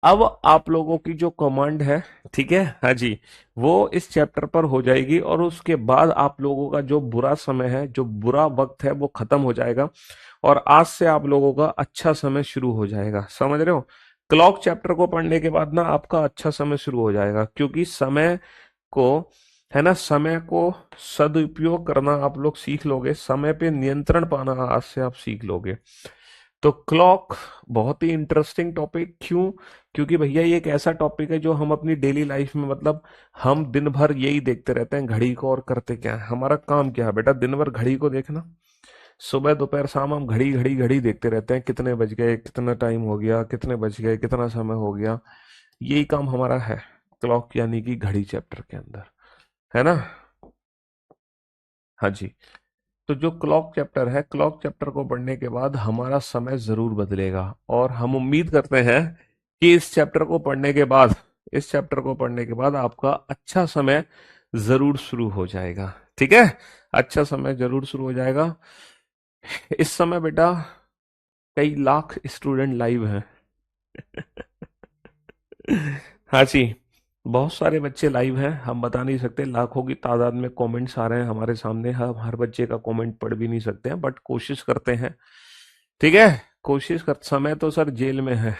अब आप लोगों की जो कमांड है, ठीक है, हाँ जी, वो इस चैप्टर पर हो जाएगी और उसके बाद आप लोगों का जो बुरा समय है, जो बुरा वक्त है, वो खत्म हो जाएगा और आज से आप लोगों का अच्छा समय शुरू हो जाएगा। समझ रहे हो? क्लॉक चैप्टर को पढ़ने के बाद ना आपका अच्छा समय शुरू हो जाएगा, क्योंकि समय को, है ना, समय को सदुपयोग करना आप लोग सीख लोगे, समय पे नियंत्रण पाना आज से आप सीख लोगे। तो क्लॉक बहुत ही इंटरेस्टिंग टॉपिक, क्यों? क्योंकि भैया ये एक ऐसा टॉपिक है जो हम अपनी डेली लाइफ में, मतलब हम दिन भर यही देखते रहते हैं घड़ी को, और करते क्या है, हमारा काम क्या है बेटा, दिन भर घड़ी को देखना। सुबह दोपहर शाम हम घड़ी घड़ी घड़ी देखते रहते हैं, कितने बज गए, कितना टाइम हो गया, कितने बज गए, कितना समय हो गया। यही काम हमारा है क्लॉक यानी कि घड़ी चैप्टर के अंदर, है ना? हाँ जी। तो जो क्लॉक चैप्टर है, क्लॉक चैप्टर को पढ़ने के बाद हमारा समय जरूर बदलेगा, और हम उम्मीद करते हैं कि इस चैप्टर को पढ़ने के बाद, इस चैप्टर को पढ़ने के बाद आपका अच्छा समय जरूर शुरू हो जाएगा। ठीक है, अच्छा समय जरूर शुरू हो जाएगा। इस समय बेटा कई लाख स्टूडेंट लाइव हैं। हाँ जी, बहुत सारे बच्चे लाइव हैं, हम बता नहीं सकते, लाखों की तादाद में कमेंट्स आ रहे हैं हमारे सामने, हम हर बच्चे का कमेंट पढ़ भी नहीं सकते हैं, बट कोशिश करते हैं। ठीक है, कोशिश कर, समय तो सर जेल में है।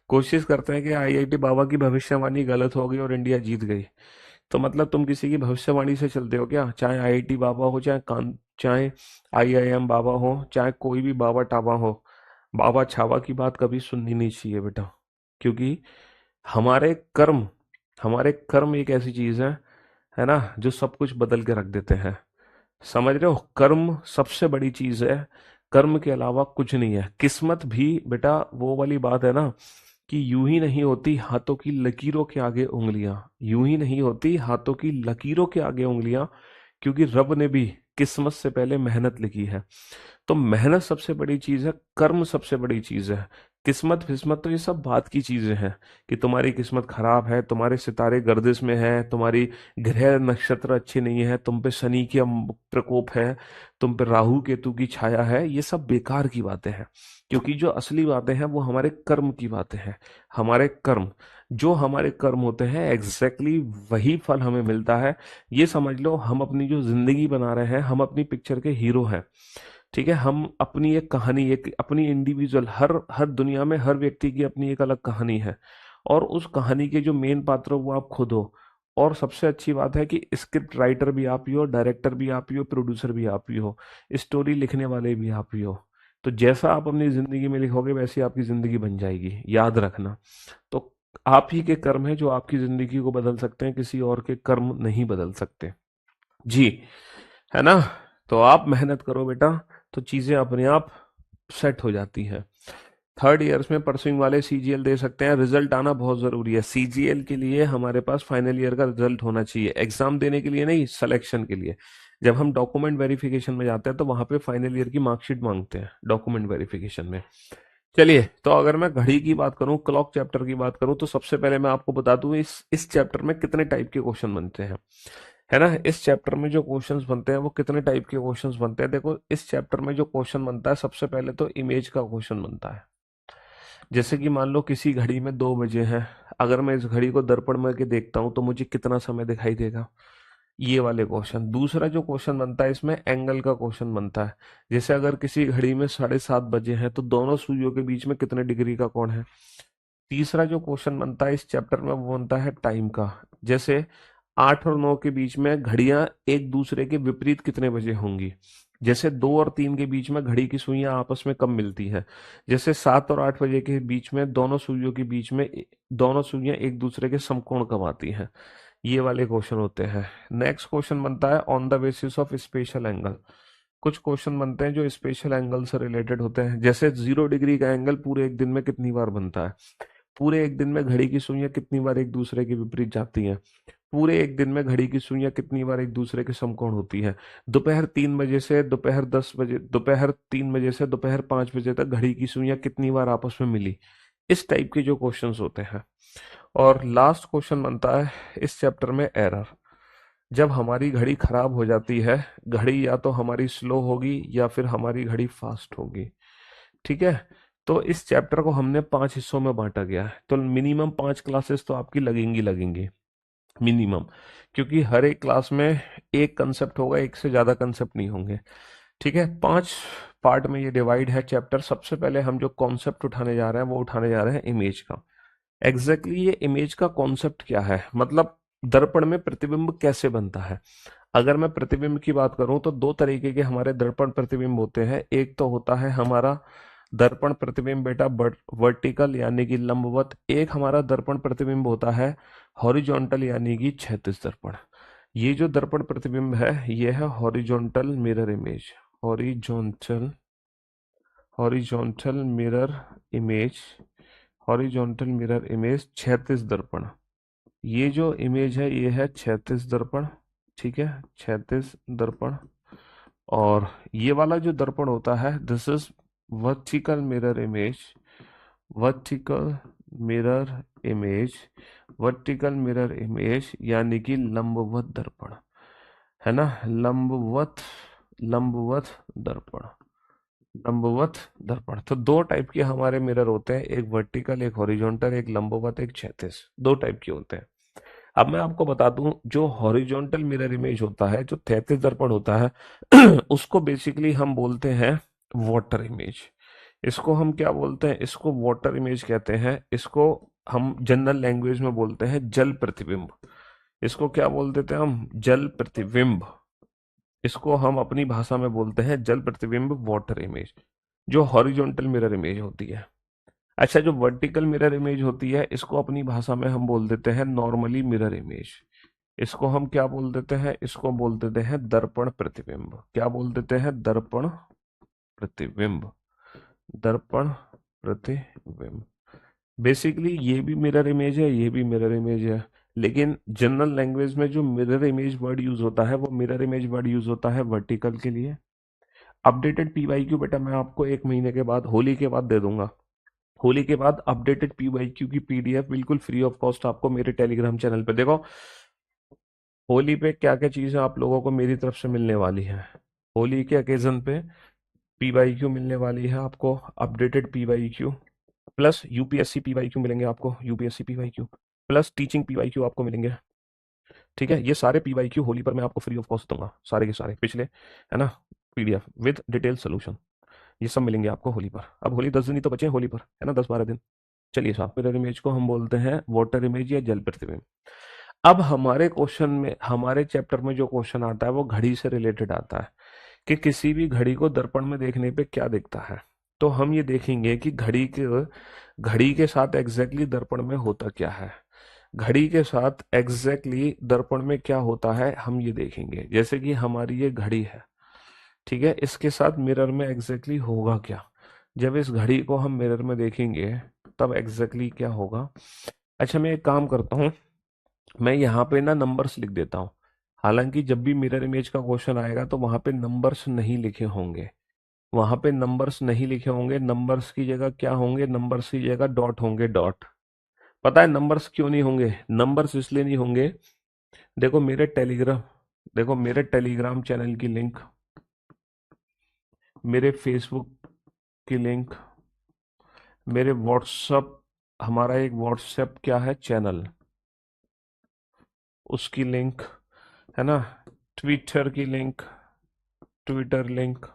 कोशिश करते हैं कि आईआईटी बाबा की भविष्यवाणी गलत हो गई और इंडिया जीत गई, तो मतलब तुम किसी की भविष्यवाणी से चलते हो क्या? चाहे आईआईटी बाबा हो, चाहे आईआईएम बाबा हो, चाहे कोई भी बाबा टाबा हो, बाबा छावा की बात कभी सुननी नहीं चाहिए बेटा। क्योंकि हमारे कर्म, हमारे कर्म एक ऐसी चीज है ना, जो सब कुछ बदल के रख देते हैं। समझ रहे हो? कर्म सबसे बड़ी चीज है, कर्म के अलावा कुछ नहीं है। किस्मत भी बेटा वो वाली बात है ना, कि यूं ही नहीं होती हाथों की लकीरों के आगे उंगलियां, यूं ही नहीं होती हाथों की लकीरों के आगे उंगलियां, क्योंकि रब ने भी किस्मत से पहले मेहनत लिखी है। तो मेहनत सबसे बड़ी चीज है, कर्म सबसे बड़ी चीज है। किस्मत फिस्मत तो ये सब बात की चीजें हैं, कि तुम्हारी किस्मत खराब है, तुम्हारे सितारे गर्दिश में है, तुम्हारी ग्रह नक्षत्र अच्छे नहीं है, तुम पे शनि की प्रकोप है, तुम पे राहु केतु की छाया है, ये सब बेकार की बातें हैं। क्योंकि जो असली बातें हैं वो हमारे कर्म की बातें हैं। हमारे कर्म, जो हमारे कर्म होते हैं, एग्जैक्टली वही फल हमें मिलता है। ये समझ लो, हम अपनी जो जिंदगी बना रहे हैं, हम अपनी पिक्चर के हीरो हैं। ठीक है, हम अपनी एक कहानी, एक अपनी इंडिविजुअल, हर हर दुनिया में हर व्यक्ति की अपनी एक अलग कहानी है, और उस कहानी के जो मेन पात्र हो वो आप खुद हो। और सबसे अच्छी बात है कि स्क्रिप्ट राइटर भी आप ही हो, डायरेक्टर भी आप ही हो, प्रोड्यूसर भी आप ही हो, स्टोरी लिखने वाले भी आप ही हो। तो जैसा आप अपनी जिंदगी में लिखोगे वैसी आपकी जिंदगी बन जाएगी, याद रखना। तो आप ही के कर्म है जो आपकी जिंदगी को बदल सकते हैं, किसी और के कर्म नहीं बदल सकते। जी, है ना? तो आप मेहनत करो बेटा, तो चीजें अपने आप सेट हो जाती हैं। थर्ड ईयर्स में परसुइंग वाले सीजीएल दे सकते हैं, रिजल्ट आना बहुत जरूरी है। सीजीएल के लिए हमारे पास फाइनल ईयर का रिजल्ट होना चाहिए, एग्जाम देने के लिए नहीं, सिलेक्शन के लिए। जब हम डॉक्यूमेंट वेरिफिकेशन में जाते हैं तो वहां पे फाइनल ईयर की मार्कशीट मांगते हैं डॉक्यूमेंट वेरिफिकेशन में। चलिए, तो अगर मैं घड़ी की बात करूं, क्लॉक चैप्टर की बात करूं, तो सबसे पहले मैं आपको बता दूं इस चैप्टर में कितने टाइप के क्वेश्चन बनते हैं। है ना, इस चैप्टर में जो क्वेश्चंस बनते हैं वो कितने टाइप के क्वेश्चंस बनते हैं। देखो, इस चैप्टर में जो क्वेश्चन बनता है, सबसे पहले तो इमेज का क्वेश्चन बनता है। जैसे कि मान लो किसी घड़ी में 2 बजे हैं, अगर मैं इस घड़ी को दर्पण में के देखता हूँ तो मुझे कितना समय दिखाई देगा, ये वाले क्वेश्चन। दूसरा जो क्वेश्चन बनता है इसमें एंगल का क्वेश्चन बनता है। जैसे अगर किसी घड़ी में 7:30 बजे हैं तो दोनों सुइयों के बीच में कितने डिग्री का कोण है। तीसरा जो क्वेश्चन बनता है इस चैप्टर में वो बनता है टाइम का। जैसे 8 और 9 के बीच में घड़ियां एक दूसरे के विपरीत कितने बजे होंगी। जैसे 2 और 3 के बीच में घड़ी की सुइयां आपस में कब मिलती हैं। जैसे 7 और 8 बजे के बीच में दोनों सुइयों के बीच में दोनों सुइयां एक दूसरे के समकोण कब आती हैं। ये वाले क्वेश्चन होते हैं। नेक्स्ट क्वेश्चन बनता है on the basis of special angle. कुछ क्वेश्चन बनते हैं जो स्पेशल एंगल से रिलेटेड होते हैं। जैसे 0 डिग्री का एंगल पूरे एक दिन में कितनी बार बनता है। पूरे एक दिन में घड़ी की सुइयां कितनी बार एक दूसरे के विपरीत जाती हैं। पूरे एक दिन में घड़ी की सुइयां कितनी बार एक दूसरे के समकोण होती हैं। दोपहर 3 बजे से दोपहर 5 बजे तक घड़ी की सुइयां कितनी बार आपस में मिली। इस टाइप के जो क्वेश्चंस होते हैं। और लास्ट क्वेश्चन बनता है इस चैप्टर में एरर। जब हमारी घड़ी खराब हो जाती है, घड़ी या तो हमारी स्लो होगी या फिर हमारी घड़ी फास्ट होगी। ठीक है, तो इस चैप्टर को हमने 5 हिस्सों में बांटा गया है, तो मिनिमम 5 क्लासेस तो आपकी लगेंगी मिनिमम, क्योंकि हर एक क्लास में एक कंसेप्ट होगा, एक से ज्यादा कंसेप्ट नहीं होंगे। ठीक है, 5 पार्ट में ये डिवाइड है चैप्टर। सबसे पहले हम जो कॉन्सेप्ट उठाने जा रहे हैं वो उठाने जा रहे हैं इमेज का। एग्जैक्टली ये इमेज का कॉन्सेप्ट क्या है, मतलब दर्पण में प्रतिबिंब कैसे बनता है। अगर मैं प्रतिबिंब की बात करूं तो दो तरीके के हमारे दर्पण प्रतिबिंब होते हैं। एक तो होता है हमारा दर्पण प्रतिबिंब बेटा वर्टिकल यानी कि लंबवत, एक हमारा दर्पण प्रतिबिंब होता है हॉरिजॉन्टल यानी कि क्षैतिज दर्पण। ये जो दर्पण प्रतिबिंब है ये है horizontal mirror image, horizontal horizontal mirror image, horizontal mirror image क्षैतिज दर्पण। ये जो इमेज है ये है क्षैतिज दर्पण। ठीक है, क्षैतिज दर्पण। और ये वाला जो दर्पण होता है this is vertical mirror image, vertical mirror image, vertical mirror image यानी कि लंबवत दर्पण, है ना, लंबवत, लंबवत दर्पण, लंबवत दर्पण। तो दो टाइप के हमारे मिरर होते हैं, एक वर्टिकल एक हॉरिजॉन्टल, एक लंबवत एक क्षैतिज, दो टाइप के होते हैं। अब मैं आपको बता दूं, जो हॉरिजॉन्टल मिरर इमेज होता है, जो क्षैतिज दर्पण होता है उसको बेसिकली हम बोलते हैं वाटर इमेज। इसको हम क्या बोलते हैं, इसको वाटर इमेज कहते हैं। इसको हम जनरल लैंग्वेज में बोलते हैं जल प्रतिबिंब। इसको क्या बोल देते हैं हम, जल प्रतिबिंब। इसको हम अपनी भाषा में बोलते हैं जल प्रतिबिंब, वाटर इमेज, जो हॉरिजॉन्टल मिरर इमेज होती है। अच्छा, जो वर्टिकल मिरर इमेज होती है इसको अपनी भाषा में हम बोल देते हैं नॉर्मली मिरर इमेज। इसको हम क्या बोल देते हैं, इसको बोल देते हैं दर्पण प्रतिबिंब। क्या बोल देते हैं, दर्पण प्रतिबिंब, दर्पण प्रतिबिंब। बेसिकली ये भी मिरर इमेज है, ये भी मिरर इमेज है, लेकिन जनरल लैंग्वेज में जो मिरर इमेज वर्ड यूज होता है वो मिरर इमेज वर्ड यूज होता है वर्टिकल के लिए। अपडेटेड पीवाईक्यू बेटा मैं आपको 1 महीने के बाद, होली के बाद दे दूंगा। होली के बाद अपडेटेड पीवाईक्यू की पीडीएफ बिल्कुल फ्री ऑफ कॉस्ट आपको मेरे टेलीग्राम चैनल पे। देखो होली पे क्या क्या चीजें आप लोगों को मेरी तरफ से मिलने वाली है। होली के अकेजन पे पीवाईक्यू मिलने वाली है आपको, updated PYQ plus UPSC PYQ मिलेंगे आपको, UPSC PYQ plus teaching PYQ आपको मिलेंगे। ठीक है, ये सारे पीवाईक्यू होली पर मैं आपको फ्री ऑफ कॉस्ट दूंगा, सारे के सारे पिछले, है ना, पीडीएफ विद डिटेल सोल्यूशन, ये सब मिलेंगे आपको होली पर। अब होली 10 दिन ही तो बचे हैं होली पर, है ना, 10-12 दिन। चलिए साहब, मिरर इमेज को हम बोलते हैं वाटर इमेज या जल प्रतिबिंब। अब हमारे क्वेश्चन में, हमारे चैप्टर में जो क्वेश्चन आता है वो घड़ी से रिलेटेड आता है कि किसी भी घड़ी को दर्पण में देखने पे क्या दिखता है। तो हम ये देखेंगे कि घड़ी के साथ एग्जैक्टली दर्पण में होता क्या है, घड़ी के साथ एग्जैक्टली दर्पण में क्या होता है हम ये देखेंगे। जैसे कि हमारी ये घड़ी है, ठीक है, इसके साथ मिरर में एग्जैक्टली होगा क्या। जब इस घड़ी को हम मिरर में देखेंगे तब एग्जैक्टली क्या होगा। अच्छा, मैं एक काम करता हूँ, मैं यहाँ पे ना नंबर्स लिख देता हूँ। हालांकि जब भी मिरर इमेज का क्वेश्चन आएगा तो वहां पे नंबर्स नहीं लिखे होंगे, वहां पे नंबर्स नहीं लिखे होंगे। नंबर्स की जगह क्या होंगे, नंबर्स की जगह डॉट होंगे, डॉट। पता है नंबर्स क्यों नहीं होंगे, नंबर्स इसलिए नहीं होंगे, देखो मेरे टेलीग्राम, देखो मेरे टेलीग्राम चैनल की लिंक, मेरे फेसबुक की लिंक, मेरे व्हाट्सअप, हमारा एक व्हाट्सएप क्या है चैनल, उसकी लिंक, है ना, ट्विटर की लिंक, ट्विटर लिंक,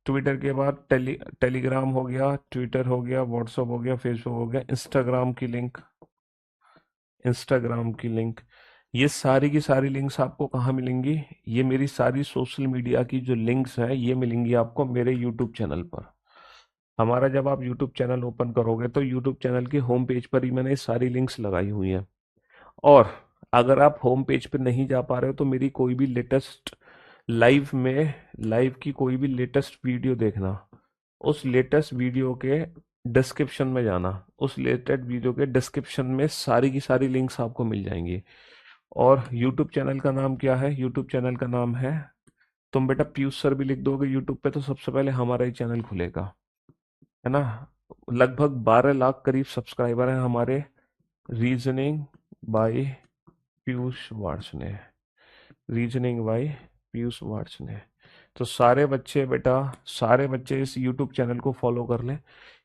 ट्विटर के बाद टेलीग्राम हो गया, ट्विटर हो गया, व्हाट्सएप हो गया, फेसबुक हो गया, इंस्टाग्राम की लिंक, इंस्टाग्राम की लिंक। ये सारी की सारी लिंक्स आपको कहाँ मिलेंगी, ये मेरी सारी सोशल मीडिया की जो लिंक्स हैं ये मिलेंगी आपको मेरे यूट्यूब चैनल पर। हमारा जब आप यूट्यूब चैनल ओपन करोगे तो यूट्यूब चैनल के होम पेज पर ही मैंने ये सारी लिंक्स लगाई हुई हैं। और अगर आप होम पेज पे नहीं जा पा रहे हो तो मेरी कोई भी लेटेस्ट लाइव में, लाइव की कोई भी लेटेस्ट वीडियो देखना, उस लेटेस्ट वीडियो के डिस्क्रिप्शन में जाना, उस लेटेस्ट वीडियो के डिस्क्रिप्शन में सारी की सारी लिंक्स आपको मिल जाएंगी। और यूट्यूब चैनल का नाम क्या है, यूट्यूब चैनल का नाम है, तुम बेटा पीयूष सर भी लिख दोगे यूट्यूब पे तो सबसे पहले हमारा ही चैनल खुलेगा, है ना। लगभग 12 लाख करीब सब्सक्राइबर हैं हमारे, reasoning by Piyush Varshney, reasoning by Piyush Varshney. तो सारे बच्चे बेटा, सारे बच्चे इस यूट्यूब चैनल को फॉलो कर लें,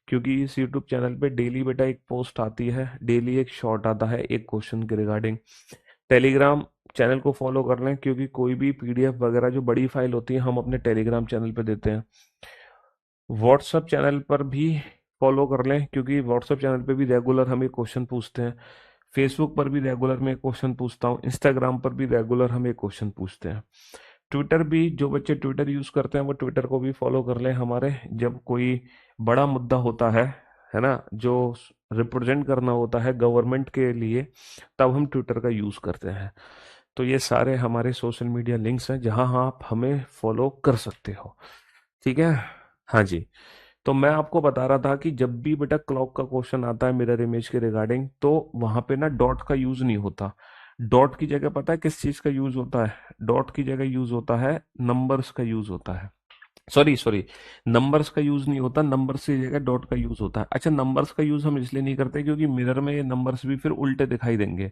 क्योंकि इस यूट्यूब चैनल पे डेली बेटा एक पोस्ट आती है, डेली एक शॉर्ट आता है एक क्वेश्चन के रिगार्डिंग। टेलीग्राम चैनल को फॉलो कर लें, क्योंकि कोई भी पीडीएफ वगैरह जो बड़ी फाइल होती है हम अपने टेलीग्राम चैनल पे देते हैं। व्हाट्सएप चैनल पर भी फॉलो कर लें, क्योंकि व्हाट्सएप चैनल पे भी रेगुलर हमें क्वेश्चन पूछते हैं। फेसबुक पर भी रेगुलर मैं क्वेश्चन पूछता हूँ, इंस्टाग्राम पर भी रेगुलर हम एक क्वेश्चन पूछते हैं। ट्विटर भी, जो बच्चे ट्विटर यूज करते हैं वो ट्विटर को भी फॉलो कर लें हमारे। जब कोई बड़ा मुद्दा होता है ना, जो रिप्रेजेंट करना होता है गवर्नमेंट के लिए, तब हम ट्विटर का यूज करते हैं। तो ये सारे हमारे सोशल मीडिया लिंक्स हैं जहां आप हमें फॉलो कर सकते हो। ठीक है। हाँ जी। तो मैं आपको बता रहा था कि जब भी बेटा क्लॉक का क्वेश्चन आता है मिरर इमेज के रिगार्डिंग, तो वहां पे ना डॉट का यूज नहीं होता। डॉट की जगह पता है किस चीज का यूज होता है? डॉट की जगह यूज होता है नंबर्स का यूज होता है। सॉरी सॉरी, नंबर्स का यूज नहीं होता, नंबर्स की जगह डॉट का यूज होता है। अच्छा, नंबर्स का यूज हम इसलिए नहीं करते क्योंकि मिरर में ये नंबर्स भी फिर उल्टे दिखाई देंगे।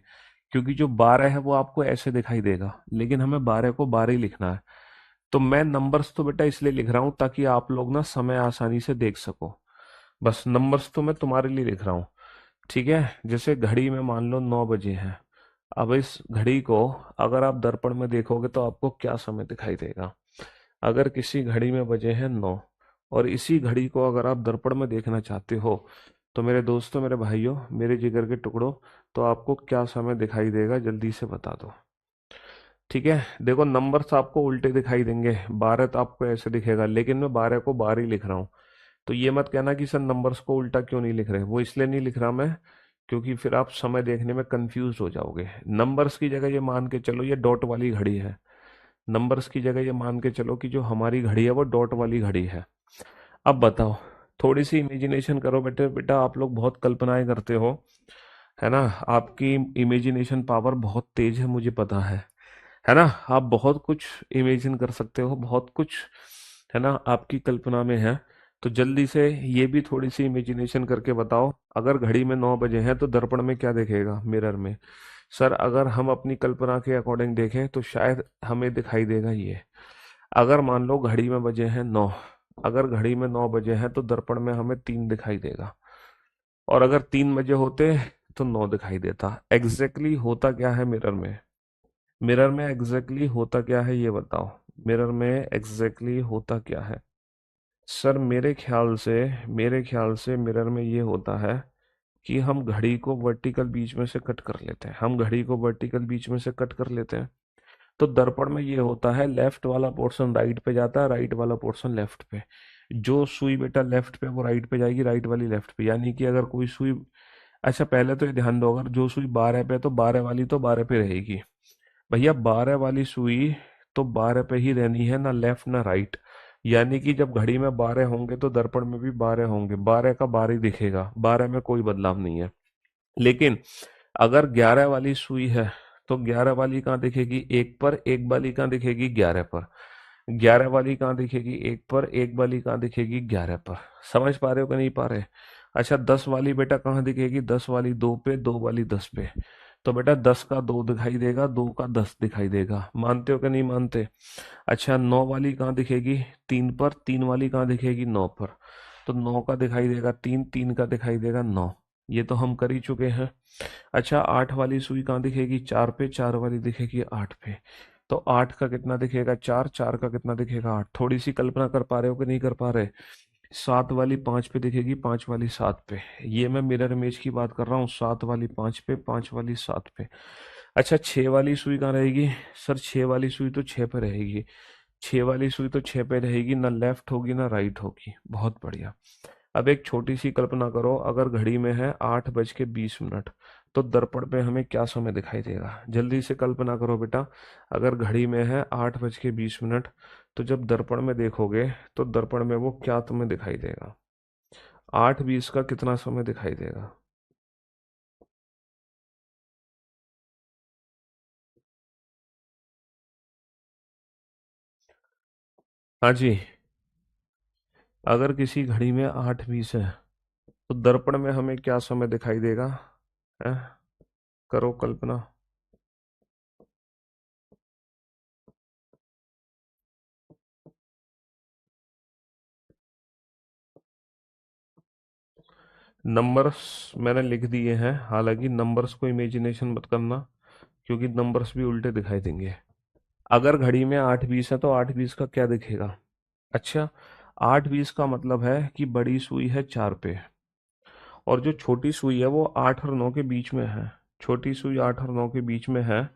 क्योंकि जो 12 है वो आपको ऐसे दिखाई देगा, लेकिन हमें 12 को 12 ही लिखना है। तो मैं नंबर्स तो बेटा इसलिए लिख रहा हूं ताकि आप लोग ना समय आसानी से देख सको। बस नंबर्स तो मैं तुम्हारे लिए लिख रहा हूँ। ठीक है। जैसे घड़ी में मान लो 9 बजे है। अब इस घड़ी को अगर आप दर्पण में देखोगे तो आपको क्या समय दिखाई देगा? अगर किसी घड़ी में बजे हैं 9, और इसी घड़ी को अगर आप दर्पण में देखना चाहते हो, तो मेरे दोस्तों, मेरे भाइयों, मेरे जिगर के टुकड़ों, तो आपको क्या समय दिखाई देगा जल्दी से बता दो। ठीक है। देखो, नंबर्स आपको उल्टे दिखाई देंगे, 12 तो आपको ऐसे दिखेगा, लेकिन मैं 12 को 12 ही लिख रहा हूँ। तो ये मत कहना कि सर नंबर्स को उल्टा क्यों नहीं लिख रहे। वो इसलिए नहीं लिख रहा मैं, क्योंकि फिर आप समय देखने में कंफ्यूज हो जाओगे। नंबर्स की जगह ये मान के चलो ये डॉट वाली घड़ी है। नंबर्स की जगह ये मान के चलो कि जो हमारी घड़ी है वो डॉट वाली घड़ी है। अब बताओ, थोड़ी सी इमेजिनेशन करो बेटे। बेटा आप लोग बहुत कल्पनाएं करते हो, है ना? आपकी इमेजिनेशन पावर बहुत तेज है, मुझे पता है ना? आप बहुत कुछ इमेजिन कर सकते हो, बहुत कुछ, है ना, आपकी कल्पना में है। तो जल्दी से ये भी थोड़ी सी इमेजिनेशन करके बताओ, अगर घड़ी में 9 बजे हैं तो दर्पण में क्या दिखेगा मिरर में? सर अगर हम अपनी कल्पना के अकॉर्डिंग देखें तो शायद हमें दिखाई देगा ये। अगर मान लो घड़ी में बजे हैं 9, अगर घड़ी में 9 बजे हैं तो दर्पण में हमें 3 दिखाई देगा। और अगर 3 बजे होते तो 9 दिखाई देता। एग्जैक्टली होता क्या है मिरर में? मिरर में एग्जैक्टली होता क्या है ये बताओ। मिरर में एग्जैक्टली होता क्या है? सर मेरे ख्याल से मिरर में ये होता है कि हम घड़ी को वर्टिकल बीच में से कट कर लेते हैं। हम घड़ी को वर्टिकल बीच में से कट कर लेते हैं। तो दर्पण में ये होता है, लेफ्ट वाला पोर्शन राइट पे जाता है, राइट वाला पोर्शन लेफ्ट पे। जो सुई बेटा लेफ्ट पे वो राइट पे जाएगी, राइट वाली लेफ्ट पे। यानी कि अगर कोई सुई, अच्छा पहले तो ये ध्यान दो, अगर जो सुई 12 पे है तो 12 वाली तो 12 पे रहेगी। भैया 12 वाली सुई तो 12 पे ही रहनी है, ना लेफ्ट ना राइट। यानी कि जब घड़ी में 12 होंगे तो दर्पण में भी 12 होंगे, 12 का 12 ही दिखेगा, 12 में कोई बदलाव नहीं है। लेकिन अगर 11 वाली सुई है तो 11 वाली कहाँ दिखेगी? एक पर। एक वाली कहाँ दिखेगी? 11 पर। 11 वाली कहाँ दिखेगी? एक पर। एक वाली कहाँ दिखेगी? 11 पर। समझ पा रहे हो कि नहीं पा रहे? अच्छा, 10 वाली बेटा कहाँ दिखेगी? 10 वाली 2 पे, 2 वाली 10 पे। तो बेटा 10 का 2 दिखाई देगा, 2 का 10 दिखाई देगा। मानते हो कि नहीं मानते? अच्छा, 9 वाली कहाँ दिखेगी? 3 पर। 3 वाली कहाँ दिखेगी? 9 पर। तो 9 का दिखाई देगा 3, 3 का दिखाई देगा 9। ये तो हम कर ही चुके हैं। अच्छा, 8 वाली सुई कहाँ दिखेगी? 4 पे। 4 वाली दिखेगी 8 पे। तो 8 का कितना दिखेगा? 4। 4 का कितना दिखेगा? 8। थोड़ी सी कल्पना कर पा रहे हो कि नहीं कर पा रहे? 7 वाली 5 पे दिखेगी, 5 वाली 7 पे। ये मैं मिरर इमेज की बात कर रहा हूँ। 7 वाली 5 पे, 5 वाली 7 पे। अच्छा, 6 वाली सुई कहाँ रहेगी? सर 6 वाली सुई तो 6 पे रहेगी। 6 वाली सुई तो 6 पे रहेगी, ना लेफ्ट होगी ना राइट होगी। बहुत बढ़िया। अब एक छोटी सी कल्पना करो, अगर घड़ी में है 8:20, तो दर्पण पे हमें क्या समय दिखाई देगा? जल्दी से कल्पना करो बेटा। अगर घड़ी में है 8:20, तो जब दर्पण में देखोगे तो दर्पण में वो क्या तुम्हें दिखाई देगा? 8:20 का कितना समय दिखाई देगा? हाँ जी। अगर किसी घड़ी में 8:20 है तो दर्पण में हमें क्या समय दिखाई देगा? है? करो कल्पना। नंबर्स मैंने लिख दिए हैं, हालांकि नंबर्स को इमेजिनेशन मत करना, क्योंकि नंबर्स भी उल्टे दिखाई देंगे। अगर घड़ी में 8:20 है तो 8:20 का क्या दिखेगा? अच्छा, 8:20 का मतलब है कि बड़ी सुई है 4 पे, और जो छोटी सुई है वो 8 और 9 के बीच में है। छोटी सुई 8 और 9 के बीच में है,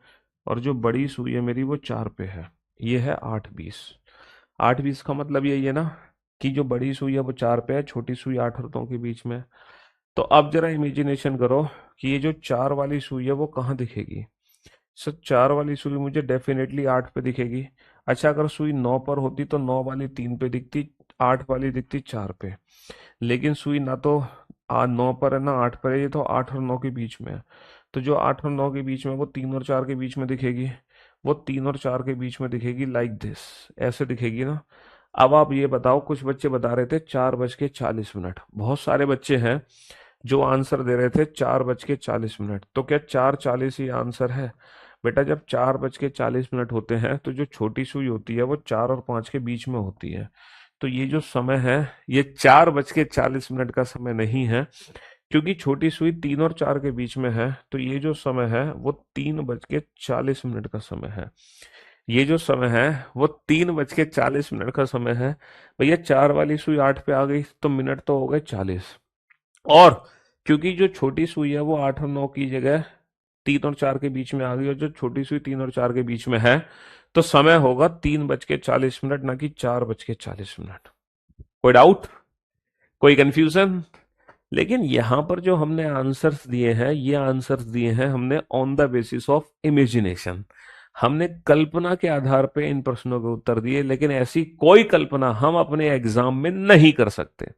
और जो बड़ी सुई है मेरी वो 4 पे है। ये है 8:20। 8:20 का मतलब यही है ना कि जो बड़ी सुई है वो 4 पे है, छोटी सुई 8 और 9 के बीच में है। तो अब जरा इमेजिनेशन करो कि ये जो 4 वाली सुई है वो कहाँ दिखेगी। सर 4 वाली सुई मुझे डेफिनेटली 8 पे दिखेगी। अच्छा, अगर सुई 9 पर होती तो 9 वाली 3 पे दिखती, 8 वाली दिखती 4 पे। लेकिन सुई ना तो 9 पर है ना 8 पर है, ये तो 8 और 9 के बीच में है। तो जो 8 और 9 के बीच में, वो 3 और 4 के बीच में दिखेगी। वो 3 और 4 के बीच में दिखेगी लाइक दिस, ऐसे दिखेगी ना। अब आप ये बताओ, कुछ बच्चे बता रहे थे 4:40। बहुत सारे बच्चे हैं जो आंसर दे रहे थे 4:40। तो क्या 4:40 ही आंसर है? बेटा, जब 4:40 होते हैं तो जो छोटी सुई होती है वो 4 और 5 के बीच में होती है। तो ये जो समय है, ये 4:40 का समय नहीं है, क्योंकि छोटी सुई 3 और 4 के बीच में है। तो ये जो समय है वो 3:40 का समय है। ये जो समय है वो 3:40 का समय है। भैया, 4 वाली सुई 8 पे आ गई तो मिनट तो हो गए 40। और क्योंकि जो छोटी सुई है वो 8 और 9 की जगह 3 और 4 के बीच में आ गई, और जो छोटी सुई 3 और 4 के बीच में है, तो समय होगा 3:40, ना कि 4:40। कोई डाउट? कोई कंफ्यूजन? लेकिन यहां पर जो हमने आंसर्स दिए हैं, ये आंसर्स दिए हैं हमने on the basis of imagination. हमने कल्पना के आधार पे इन प्रश्नों के उत्तर दिए, लेकिन ऐसी कोई कल्पना हम अपने एग्जाम में नहीं कर सकते।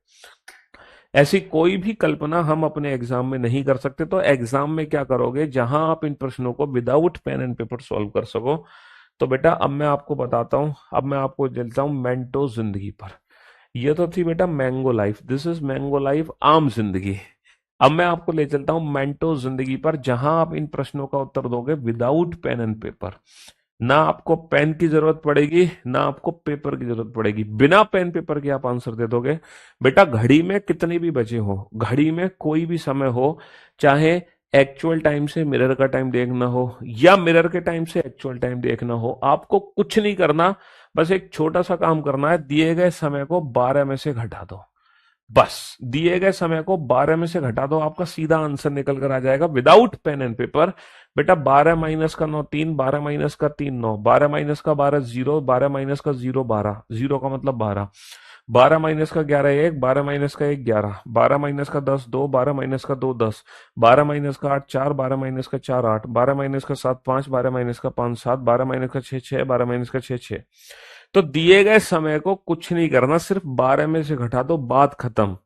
ऐसी कोई भी कल्पना हम अपने एग्जाम में नहीं कर सकते। तो एग्जाम में क्या करोगे, जहां आप इन प्रश्नों को without pen and paper solve कर सको। तो बेटा, अब मैं आपको बताता हूं, अब मैं आपको चलता हूं मेंटो जिंदगी पर। ये तो थी बेटा mango life, this is mango life आम जिंदगी। अब मैं आपको ले चलता हूं मेंटो जिंदगी पर, जहां आप इन प्रश्नों का उत्तर दोगे विदाउट पेन एंड पेपर। ना आपको पेन की जरूरत पड़ेगी, ना आपको पेपर की जरूरत पड़ेगी, बिना पेन पेपर के आप आंसर दे दोगे। बेटा, घड़ी में कितने भी बजे हो, घड़ी में कोई भी समय हो, चाहे एक्चुअल टाइम से मिरर का टाइम देखना हो या मिरर के टाइम से एक्चुअल टाइम देखना हो, आपको कुछ नहीं करना। बस एक छोटा सा काम करना है, दिए गए समय को 12 में से घटा दो। बस दिए गए समय को 12 में से घटा दो, आपका सीधा आंसर निकल कर आ जाएगा विदाउट पेन एंड पेपर। बेटा, 12 माइनस का 9 3, 12 माइनस का 3 9, 12 माइनस का 12 0, 12 माइनस का 0 12, 0 का मतलब 12, 12 माइनस का 11 1, 12 माइनस का 1 11, 12 माइनस का 10 2, 12 माइनस का 2 10, 12 माइनस का 8 4, 12 माइनस का 4 8, 12 माइनस का 7 5, 12 माइनस का 5 7, 12 माइनस का 6 6, 12 माइनस का 6 6। तो दिए गए समय को कुछ नहीं करना, सिर्फ 12 में से घटा दो, बात खत्म,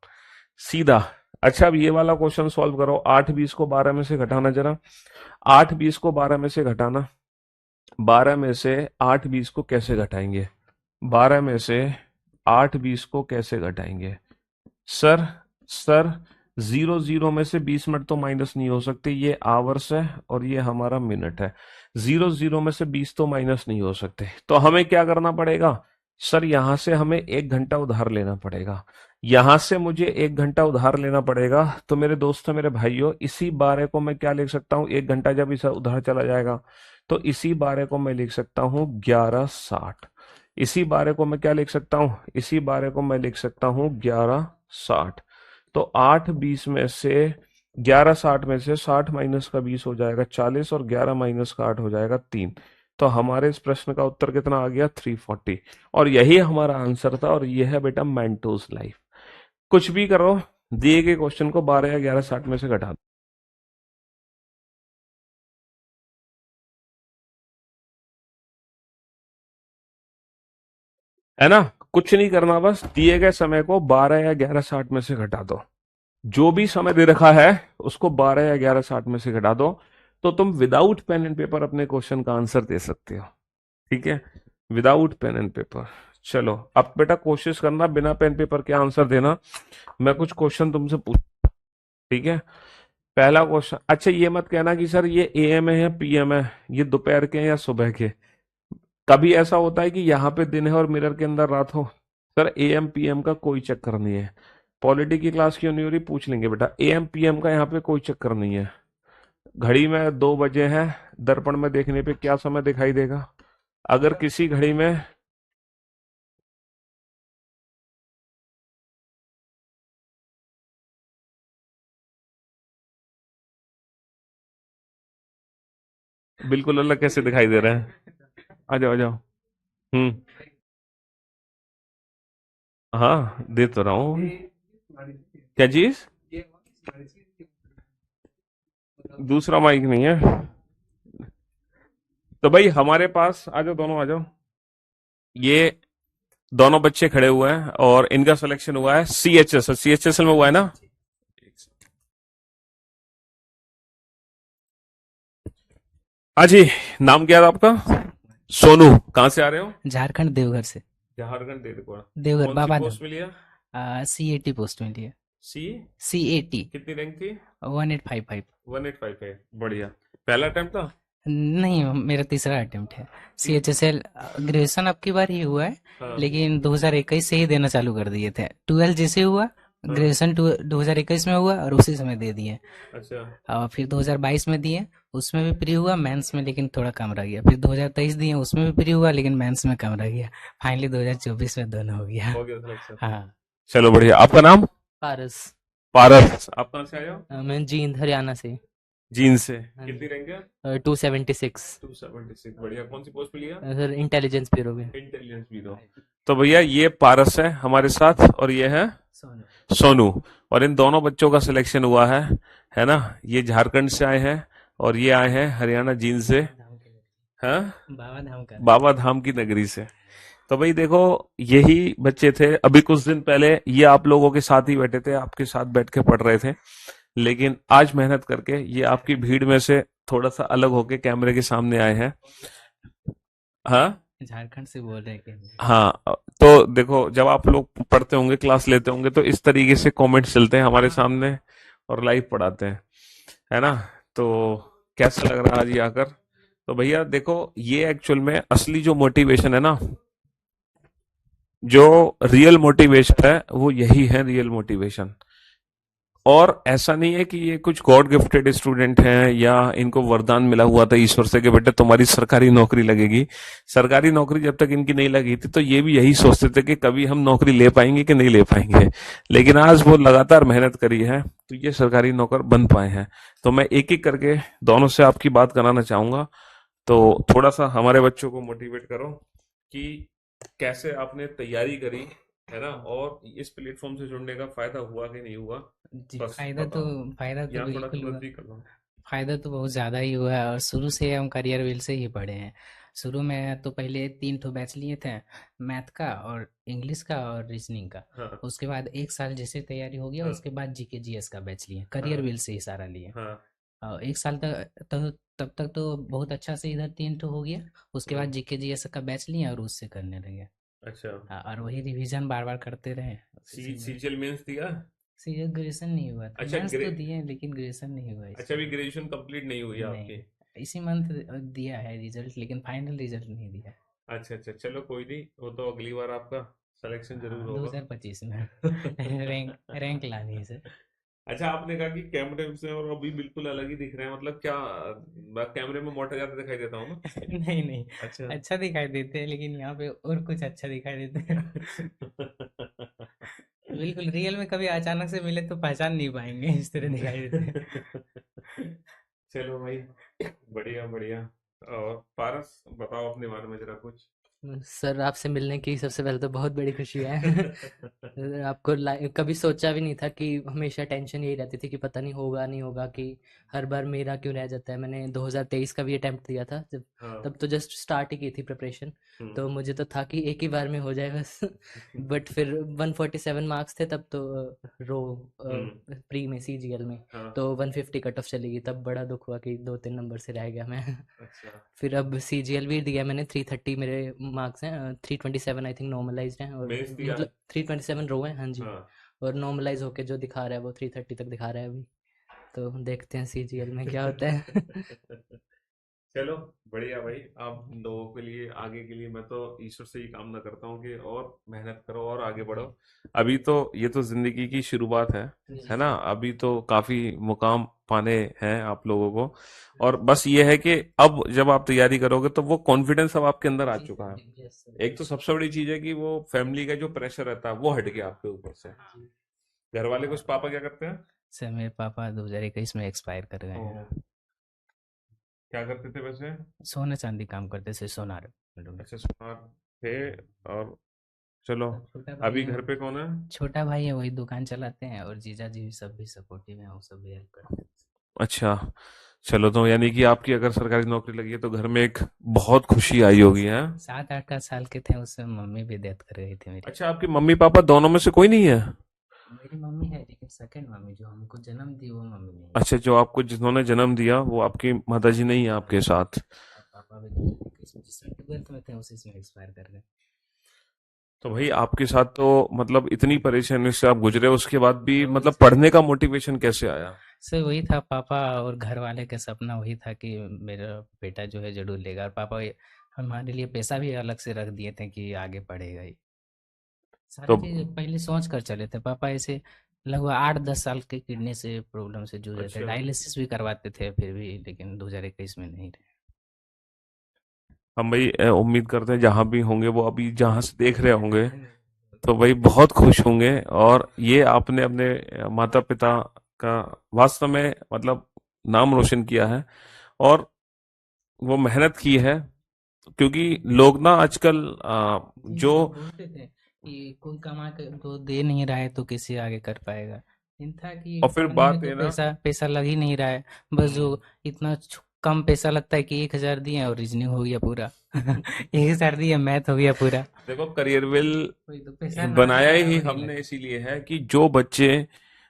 सीधा। अच्छा, अब ये वाला क्वेश्चन सॉल्व करो। 8:20 को 12 में से घटाना जरा। 8:20 को 12 में से घटाना। 12 में से 8:20 को कैसे घटाएंगे? 12 में से 8:20 को कैसे घटाएंगे? सर, सर, 0 0 में से 20 मिनट तो माइनस नहीं हो सकते, ये आवर्स है और ये हमारा मिनट है। 0 0 में से 20 तो माइनस नहीं हो सकते, तो हमें क्या करना पड़ेगा? सर, यहां से हमें 1 घंटा उधार लेना पड़ेगा। यहां से मुझे 1 घंटा उधार लेना पड़ेगा। तो मेरे दोस्तों, मेरे भाइयों, इसी बारे को मैं क्या लिख सकता हूँ? 1 घंटा जब इस उधार चला जाएगा, तो इसी बारे को मैं लिख सकता हूँ 11:60। इसी बारे को मैं क्या लिख सकता हूँ? इसी बारे को मैं लिख सकता हूँ 11:60। तो 8:20 में से 11:60 में से 60 माइनस का 20 हो जाएगा 40, और 11 माइनस का 8 हो जाएगा 3। तो हमारे इस प्रश्न का उत्तर कितना आ गया? 340। और यही हमारा आंसर था, और यह है बेटा मेंटोस लाइफ। कुछ भी करो, दिए गए क्वेश्चन को 12 या 11:60 में से घटा दो। है ना? कुछ नहीं करना, बस दिए गए समय को 12 या 11:60 में से घटा दो। जो भी समय दे रखा है उसको 12 या 11:60 में से घटा दो, तो तुम विदाउट पेन एंड पेपर अपने क्वेश्चन का आंसर दे सकते हो। ठीक है, विदाउट पेन एंड पेपर। चलो, अब बेटा कोशिश करना बिना पेन पेपर के आंसर देना। मैं कुछ क्वेश्चन तुमसे पूछ, ठीक है? पहला क्वेश्चन, अच्छा ये मत कहना कि सर ये एएम है या पीएम है, ये दोपहर के हैं या सुबह के। कभी ऐसा होता है कि यहाँ पे दिन है और मिरर के अंदर रात हो? सर, एएम पीएम का कोई चक्कर नहीं है। पॉलिटी की क्लास क्यों नहीं हो रही, पूछ लेंगे बेटा। एम पीएम का यहाँ पे कोई चक्कर नहीं है। घड़ी में 2 बजे है, दर्पण में देखने पे क्या समय दिखाई देगा? अगर किसी घड़ी में, बिल्कुल अलग कैसे दिखाई दे रहा है? आ जाओ आ जाओ। हम्म। हाँ दे तो रहा हूँ। क्या चीज? दूसरा माइक नहीं है? तो भाई हमारे पास आ जाओ, दोनों आ जाओ। ये दोनों बच्चे खड़े हुए हैं और इनका सिलेक्शन हुआ है सीएचएसएल में हुआ है ना? हाँ जी। नाम क्या है आपका? सोनू। कहाँ से आ रहे हो? झारखंड देवघर से। झारखंड देवगढ़। देवघर कौन सी बाबाधाम। पोस्ट मिली है? CAT पोस्ट में लिए। सी? CAT कितनी रैंक थी? 1855। 1855, बढ़िया। पहला अटेम्प्ट था? नहीं, मेरा तीसरा अटेम्प्ट है। तीसरा। CHSL ग्रेजुएशन अब की बार ही हुआ है। हाँ लेकिन 2021 से ही देना चालू कर दिए थे। 12 जैसे हुआ, हाँ। ग्रेजुएशन 2021 में हुआ और उसी समय दे दिए। अच्छा। और फिर 2022 में दिए, उसमें भी प्री हुआ मेंस में, लेकिन थोड़ा कम रह गया। फिर 2023 दिए, उसमें भी प्री हुआ लेकिन मेंस में कम रह गया। फाइनली 2024 में दोनों हो गया। हो गया सिलेक्शन। हाँ। चलो बढ़िया। आपका नाम? पारस। पारस। आप कहाँ से आए हो? मैं जींद हरियाणा से। जीन से। हाँ कितनी जी। रैंक है? 276। 276, बढ़िया। कौन सी पोस्ट मिली है? सर इंटेलिजेंस ब्यूरो में। Intelligence bureau. तो भैया ये पारस है हमारे साथ और ये है सोनू। सोनू। और इन दोनों बच्चों का सिलेक्शन हुआ है ना? ये झारखंड से आए हैं और ये आए हैं हरियाणा जींद से। बाबा धाम के। हाँ, बाबा धाम का। बाबा धाम की नगरी से। तो भाई देखो, यही बच्चे थे। अभी कुछ दिन पहले ये आप लोगों के साथ ही बैठे थे, आपके साथ बैठ के पढ़ रहे थे। लेकिन आज मेहनत करके ये आपकी भीड़ में से थोड़ा सा अलग होके कैमरे के सामने आए हैं। हाँ। झारखंड से बोल रहे हैं कि। हाँ। तो देखो, जब आप लोग पढ़ते होंगे, क्लास लेते होंगे, तो इस तरीके से कमेंट्स चलते हैं हमारे सामने और लाइव पढ़ाते हैं, है ना? तो कैसा लग रहा है आज ये आकर? तो भैया देखो, ये एक्चुअल में असली जो मोटिवेशन है ना, जो रियल मोटिवेशन है, वो यही है रियल मोटिवेशन। और ऐसा नहीं है कि ये कुछ गॉड गिफ्टेड स्टूडेंट हैं या इनको वरदान मिला हुआ था ईश्वर से कि बेटा तुम्हारी सरकारी नौकरी लगेगी। सरकारी नौकरी जब तक इनकी नहीं लगी थी तो ये भी यही सोचते थे कि कभी हम नौकरी ले पाएंगे कि नहीं ले पाएंगे। लेकिन आज वो लगातार मेहनत करी है तो ये सरकारी नौकर बन पाए हैं। तो मैं एक एक करके दोनों से आपकी बात कराना चाहूंगा। तो थोड़ा सा हमारे बच्चों को मोटिवेट करो कि कैसे आपने तैयारी करी, है ना? और इस प्लेटफॉर्म से जुड़ने का फायदा हुआ कि नहीं हुआ, जी, बस फायदा तो बताओ। फायदा तो यहाँ थोड़ा सा बिल्कुल हुआ। नजदीक कर लो। फायदा तो बहुत ज़्यादा ही हुआ है, और शुरू से हम करियर व्हील से ही पढ़े हैं। शुरू में तो पहले 3 ठो बैच लिए थे, मैथ का और इंग्लिश का और रीजनिंग का। हाँ उसके बाद 1 साल जैसे तैयारी हो गया, हाँ उसके बाद GK GS का बैच लिए, करियर हाँ व्हील से ही सारा लिए। हाँ। और 1 साल तक तो तब तक तो बहुत अच्छा से इधर 3 ठो हो गया। उसके हम्म। बाद GK GS का बैच लिए और उससे करने लगे। अच्छा। हाँ, और वही रिवीजन बार बार करते रहे, सी इसी में। सीजीएल मेंस दिया? सीधे ग्रेजुएशन नहीं हुआ था, अच्छा मेंस तो दिए लेकिन ग्रेजुएशन नहीं हुआ अच्छा, अभी इसमें। ग्रेजुएशन कंप्लीट नहीं हुई नहीं, आपकी? इसी मंथ दिया है रिजल्ट, लेकिन फाइनल रिजल्ट नहीं दिया। अच्छा अच्छा, चलो कोई नहीं, वो तो अगली बार आपका सिलेक्शन जरूर हाँ, होगा। 2025 में। रैंक रैंक लानी है सर। अच्छा, आपने कहा कि कैमरे से और अभी बिल्कुल अलग ही दिख रहे हैं, मतलब क्या मैं कैमरे में मोटा ज्यादा दिखाई देता हूँ ना? नहीं नहीं, अच्छा। अच्छा दिखाई देते हैं लेकिन यहाँ पे और कुछ अच्छा दिखाई देते हैं। बिल्कुल रियल में कभी अचानक से मिले तो पहचान नहीं पाएंगे, इस तरह दिखाई देते हैं। चलो भाई, बढ़िया बढ़िया। और पारस, बताओ अपने बारे में जरा कुछ। सर आपसे मिलने की सबसे पहले तो बहुत बड़ी खुशी है। आपको कभी सोचा भी नहीं था कि हमेशा टेंशन यही रहती थी कि पता नहीं होगा नहीं होगा, कि हर बार मेरा क्यों रह जाता है। मैंने 2023 का भी अटेम्प्ट दिया था जब, हाँ। तब तो जस्ट स्टार्ट ही की थी प्रिपरेशन। हम्म। तो मुझे तो था कि एक ही बार में हो जाए बस। बट फिर 147 मार्क्स थे तब तो, रो हम्म। प्री में CGL में। हाँ। तो 150 कट ऑफ चली गई, तब बड़ा दुख हुआ कि 2-3 नंबर से रह गया मैं। अच्छा। फिर अब CGL भी दिया मैंने, 330 मेरे मार्क्स हैं, 327 आई थिंक नॉर्मलाइज्ड हैं, और मेंस दिया? मतलब 327 रो हैं, हाँ जी। हाँ। और नॉर्मलाइज होके जो दिखा रहा है वो 330 तक दिखा रहा है अभी। तो देखते हैं CGL में क्या होता है। चलो बढ़िया भाई। आप लोगों के लिए आगे के लिए मैं तो ईश्वर से ही कामना करता हूँ कि और मेहनत करो और आगे बढ़ो। अभी तो ये तो जिंदगी की शुरुआत है जी ना। अभी तो काफी मुकाम पाने हैं आप लोगों को। और बस ये है कि अब जब आप तैयारी करोगे तो वो कॉन्फिडेंस अब आपके अंदर आ जी चुका सर, है। जी यस सर। एक तो सबसे बड़ी चीज है कि वो फैमिली का जो प्रेशर रहता है वो हट गया आपके ऊपर से। जी घर वाले कुछ पापा क्या करते हैं? सर, मेरे पापा 2021 में एक्सपायर कर गए ओ, हैं। क्या करते थे वैसे? सोने चांदी काम करते थे, सोनार में। अच्छा, सुनार थे। और चलो, सर छोटा भाई अभी है, घर पे कौन है? छोटा भाई है, वही दुकान चलाते हैं, और जीजा जी भी सब भी सपोर्टिव हैं, वो सब भी हेल्प करते हैं। अच्छा, चलो तो यानी कि आपकी अगर सरकारी नौकरी लगी है तो घर में एक बहुत खुशी आई होगी है। 7-8 का साल के थे उस समय मम्मी भी डेथ कर गई थी मेरी। अच्छा, आपके मम्मी पापा दोनों में से कोई नहीं है? मेरी मम्मी है, लेकिन सेकंड मम्मी जो हमको जन्म दी वो मम्मी नहीं है। अच्छा, जो आपको जिन्होंने जन्म दिया वो आपकी माता जी नहीं है आपके हाँ, साथ? और पापा भी 2021 में जिसमें 12th में थे उसी में एक्सपायर कर गए। तो भाई आपके साथ तो मतलब इतनी परेशानी से आप गुजरे उसके बाद भी मतलब पढ़ने का मोटिवेशन कैसे आया? सर वही था, पापा और घर वाले का सपना वही था कि मेरा बेटा जो है जरूर लेगा, और पापा हमारे लिए पैसा भी अलग से रख दिए थे कि आगे पढ़ेगा ही। सारा तो चीज पहले सोच कर चले थे पापा। ऐसे लगभग 8-10 साल के किडनी से प्रॉब्लम से जूझ रहे थे, अच्छा, डायलिसिस भी करवाते थे फिर भी, लेकिन 2021 में नहीं हम भाई उम्मीद करते हैं जहां भी होंगे वो अभी जहां से देख रहे होंगे रहे। तो भाई बहुत खुश होंगे। और ये आपने अपने माता पिता का वास्तव में मतलब नाम रोशन किया है। और वो मेहनत की है। क्योंकि लोग ना आजकल जी जो सर, बोलते थे कि कोई कमा कर तो दे नहीं रहा है तो कैसे आगे कर पाएगा। लेकिन था कि और फिर पढ़ने में बात तो है ना। पैसा पैसा लग ही नहीं रहा है। बस जो हम्म। इतना कम पैसा लगता है कि 1,000 दिए और रीजनिंग हो गया पूरा। 1,000 दिए, मैथ हो गया पूरा। देखो, करियर बिल वही तो, पैसा ना बनाया लगाया ही वही हमने लगा। इसीलिए है कि जो बच्चे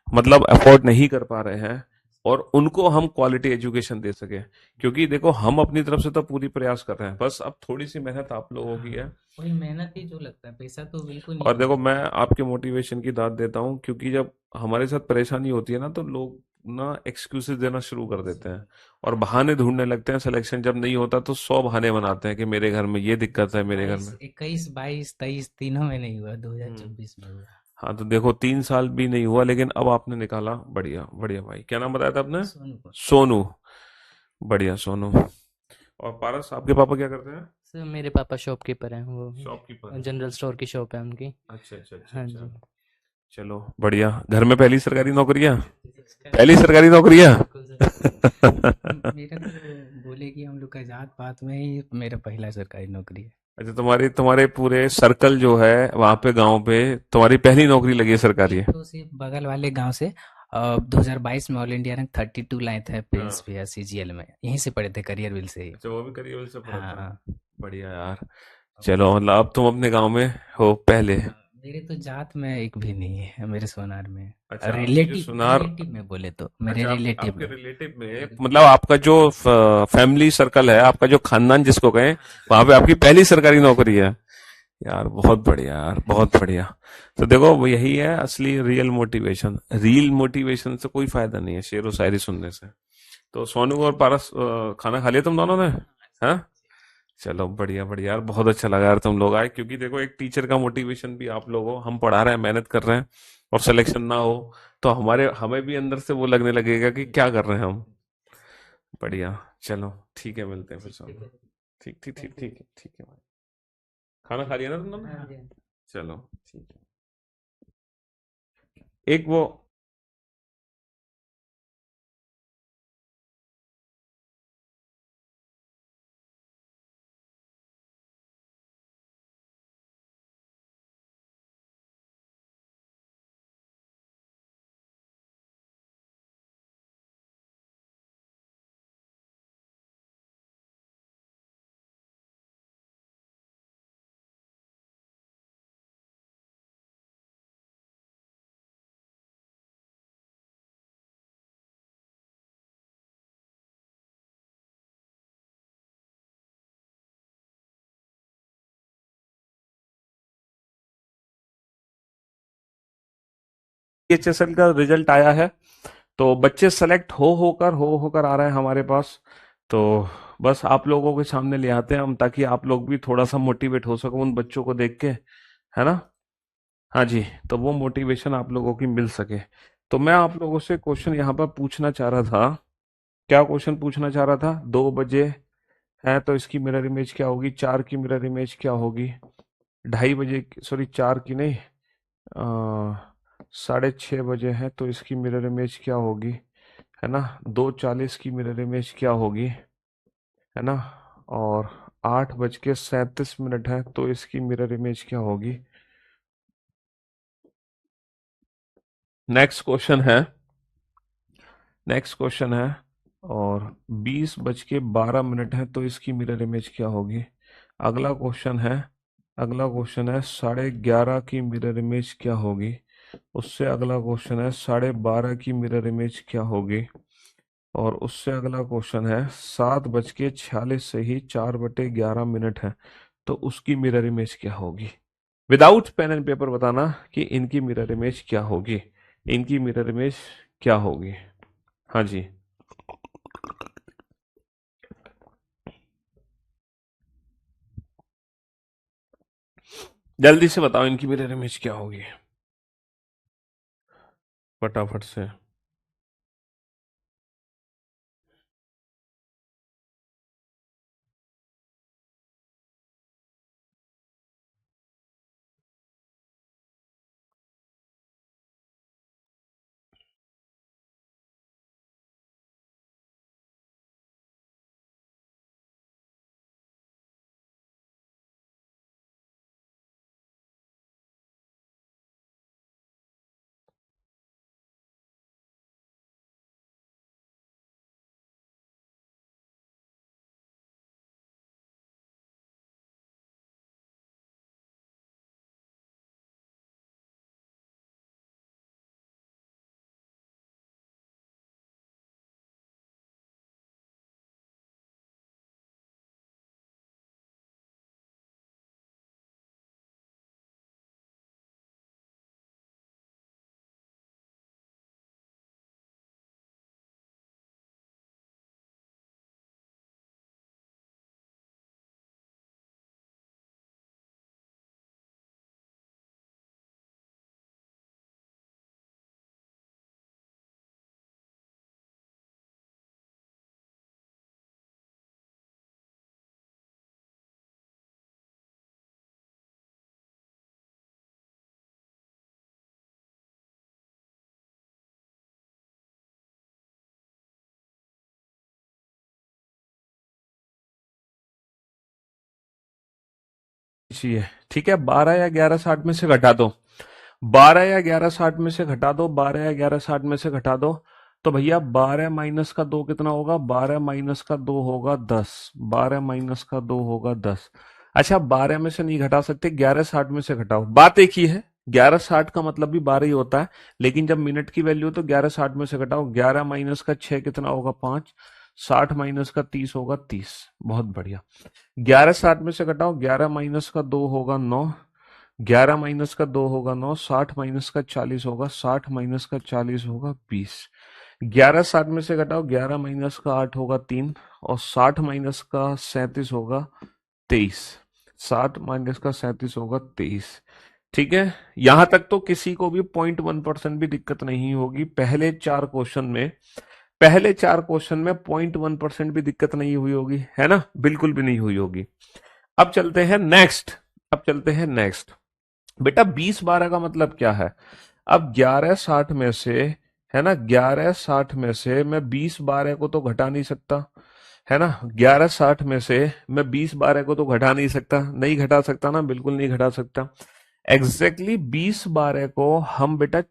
मतलब अफोर्ड नहीं कर पा रहे हैं और उनको हम क्वालिटी एजुकेशन दे सके। क्योंकि देखो हम अपनी तरफ से तो पूरी प्रयास कर रहे हैं, बस अब थोड़ी सी मेहनत आप लोगों की हाँ, है। वही मेहनत ही जो लगता है, पैसा तो बिल्कुल नहीं और देखो, लगता। मैं आपके मोटिवेशन की दाद देता हूँ क्योंकि जब हमारे साथ परेशानी होती है ना तो लोग ना एक्सक्यूजेस देना शुरू कर देते हैं और बहाने ढूंढने लगते हैं। सिलेक्शन जब नहीं होता तो 100 बहाने बनाते हैं कि मेरे घर में ये दिक्कत है, मेरे घर बाईस में। 21 22 23 तीनों में नहीं हुआ, हम्म। 2024 में हुआ। हाँ, तो देखो 3 साल भी नहीं हुआ लेकिन अब आपने निकाला। बढ़िया बढ़िया भाई। क्या नाम बताया था आपने? सोनू को। सोनू। बढ़िया सोनू। और पारस, आपके पापा क्या करते हैं? सर मेरे पापा शॉपकीपर हैं, शॉपकीपर वो है। जनरल स्टोर की शॉप है उनकी। अच्छा अच्छा अच्छा हाँ अच्छा। जी। चलो बढ़िया। घर में पहली सरकारी नौकरियां? सरकारी पहली नौकरी। सरकारी नौकरियां? बिल्कुल सर। मेरा तो बोले कि हम लोग का जात पात में ही मेरा पहला सरकारी नौकरी है। अच्छा, तुम्हारे तुम्हारे पूरे सर्कल जो है वहां पे गांव पे तुम्हारी पहली नौकरी लगी है सरकारी एक है? तो सिर्फ बगल वाले गांव से 2022 में ऑल इंडिया रैंक 32 लाए थे प्रिंस हाँ। भैया CGL में, यहीं से पढ़े थे करियर विल से ही। अच्छा, वो भी करियर से पढ़ा था। हाँ। बढ़िया यार। चलो मतलब अब तुम अपने गांव में हो पहले। हाँ, मेरे तो जात में एक भी नहीं है मेरे सोनार में। अच्छा, आपकी जो रिलेटिव सुनार। रिलेटिव में बोले तो, मेरे अच्छा, आपके रिलेटिव आपके में। रिलेटिव में मतलब आपका जो फैमिली सर्कल है, आपका जो खानदान जिसको कहें, वहां पे आपकी पहली सरकारी नौकरी है। यार बहुत बढ़िया, यार बहुत बढ़िया। तो देखो वो यही है असली रियल मोटिवेशन। रियल मोटिवेशन से कोई फायदा नहीं है शेर व शायरी सुनने से। तो सोनू और पारस, खाना खा लिया तुम दोनों ने? हाँ। चलो बढ़िया बढ़िया यार, बहुत अच्छा लगा यार तुम लोग आए। क्योंकि देखो एक टीचर का मोटिवेशन भी आप लोग हो। हम पढ़ा रहे हैं, मेहनत कर रहे हैं और सिलेक्शन ना हो तो हमारे हमें भी अंदर से वो लगने लगेगा कि क्या कर रहे हैं हम। बढ़िया। चलो ठीक है, मिलते हैं फिर ठीक सोनू। है। ठीक ठीक ठीक थैंक यू। ठीक है, ठीक है भाई। खाना खा लिया ना तुम दोनों? हाँ जी, हाँ जी। चलो ठीक है। एक वो HSL का रिजल्ट आया है। तो बच्चे सेलेक्ट हो होकर आ रहे हैं हमारे पास। तो बस आप लोगों के सामने ले आते हैं हम, ताकि आप लोग भी थोड़ा सा मोटिवेट हो सको उन बच्चों को देख के, है ना। हाँ जी, तो वो मोटिवेशन आप लोगों की मिल सके। तो मैं आप लोगों से क्वेश्चन यहाँ पर पूछना चाह रहा था। क्या क्वेश्चन पूछना चाह रहा था? 2 बजे है तो इसकी मिरर इमेज क्या होगी, 4 की मिरर इमेज क्या होगी, 2:30 बजे, सॉरी 4 की नहीं, 6:30 बजे है तो इसकी मिरर इमेज क्या होगी, है ना। 2:40 की मिरर इमेज क्या होगी, है ना। और 8:37 है तो इसकी मिरर इमेज क्या होगी। नेक्स्ट क्वेश्चन है, नेक्स्ट क्वेश्चन है, और 20:12 है तो इसकी मिरर इमेज क्या होगी। अगला क्वेश्चन है, अगला क्वेश्चन है 11:30 की मिरर इमेज क्या होगी। उससे अगला क्वेश्चन है 12:30 की मिरर इमेज क्या होगी। और उससे अगला क्वेश्चन है 7:46 से ही 4/11 है तो उसकी मिरर इमेज क्या होगी। विदाउट पेन एंड पेपर बताना कि इनकी मिरर इमेज क्या होगी, इनकी मिरर इमेज क्या होगी। हाँ जी, जल्दी से बताओ इनकी मिरर इमेज क्या होगी, फटाफट से। चाहिए, ठीक है, 12 या 11:60 में से घटा दो, 12 या 11:60 में से घटा दो, 12 या 11:60 में से घटा दो। तो भैया 12 - 2 कितना होगा, 12 - 2 होगा 10, 12 - 2 होगा 10। अच्छा, 12 में से नहीं घटा सकते, 11:60 में से घटाओ, बात एक ही है। 11:60 का मतलब भी 12 ही होता है, लेकिन जब मिनट की वैल्यू हो तो 11:60 में से घटाओ, 11 - 6 कितना होगा 5, 60 - 30 होगा 30। बहुत बढ़िया। 11:60 में से घटाओ, 11 - 2 होगा 9, 11 - 2 होगा 9, 60 - 40 होगा, 60 - 40 होगा 20। 11:60 में से घटाओ, 11 - 8 होगा 3, और 60 - 37 होगा 23। 60 - 37 होगा 23। ठीक है, यहां तक तो किसी को भी 0.1% भी दिक्कत नहीं होगी। पहले 4 क्वेश्चन में 0.1% भी दिक्कत नहीं हुई होगी, है ना, बिल्कुल भी नहीं हुई होगी। अब चलते हैं नेक्स्ट, अब चलते हैं नेक्स्ट। बेटा 20/12 का मतलब क्या है। अब 11:60 में से, है ना, 11:60 में से मैं 20/12 को तो घटा नहीं सकता, है ना। 11:60 में से मैं 20/12 को तो घटा नहीं सकता, नहीं घटा सकता ना, बिल्कुल नहीं घटा सकता। एग्जैक्टली 20/12 को हम बेटा,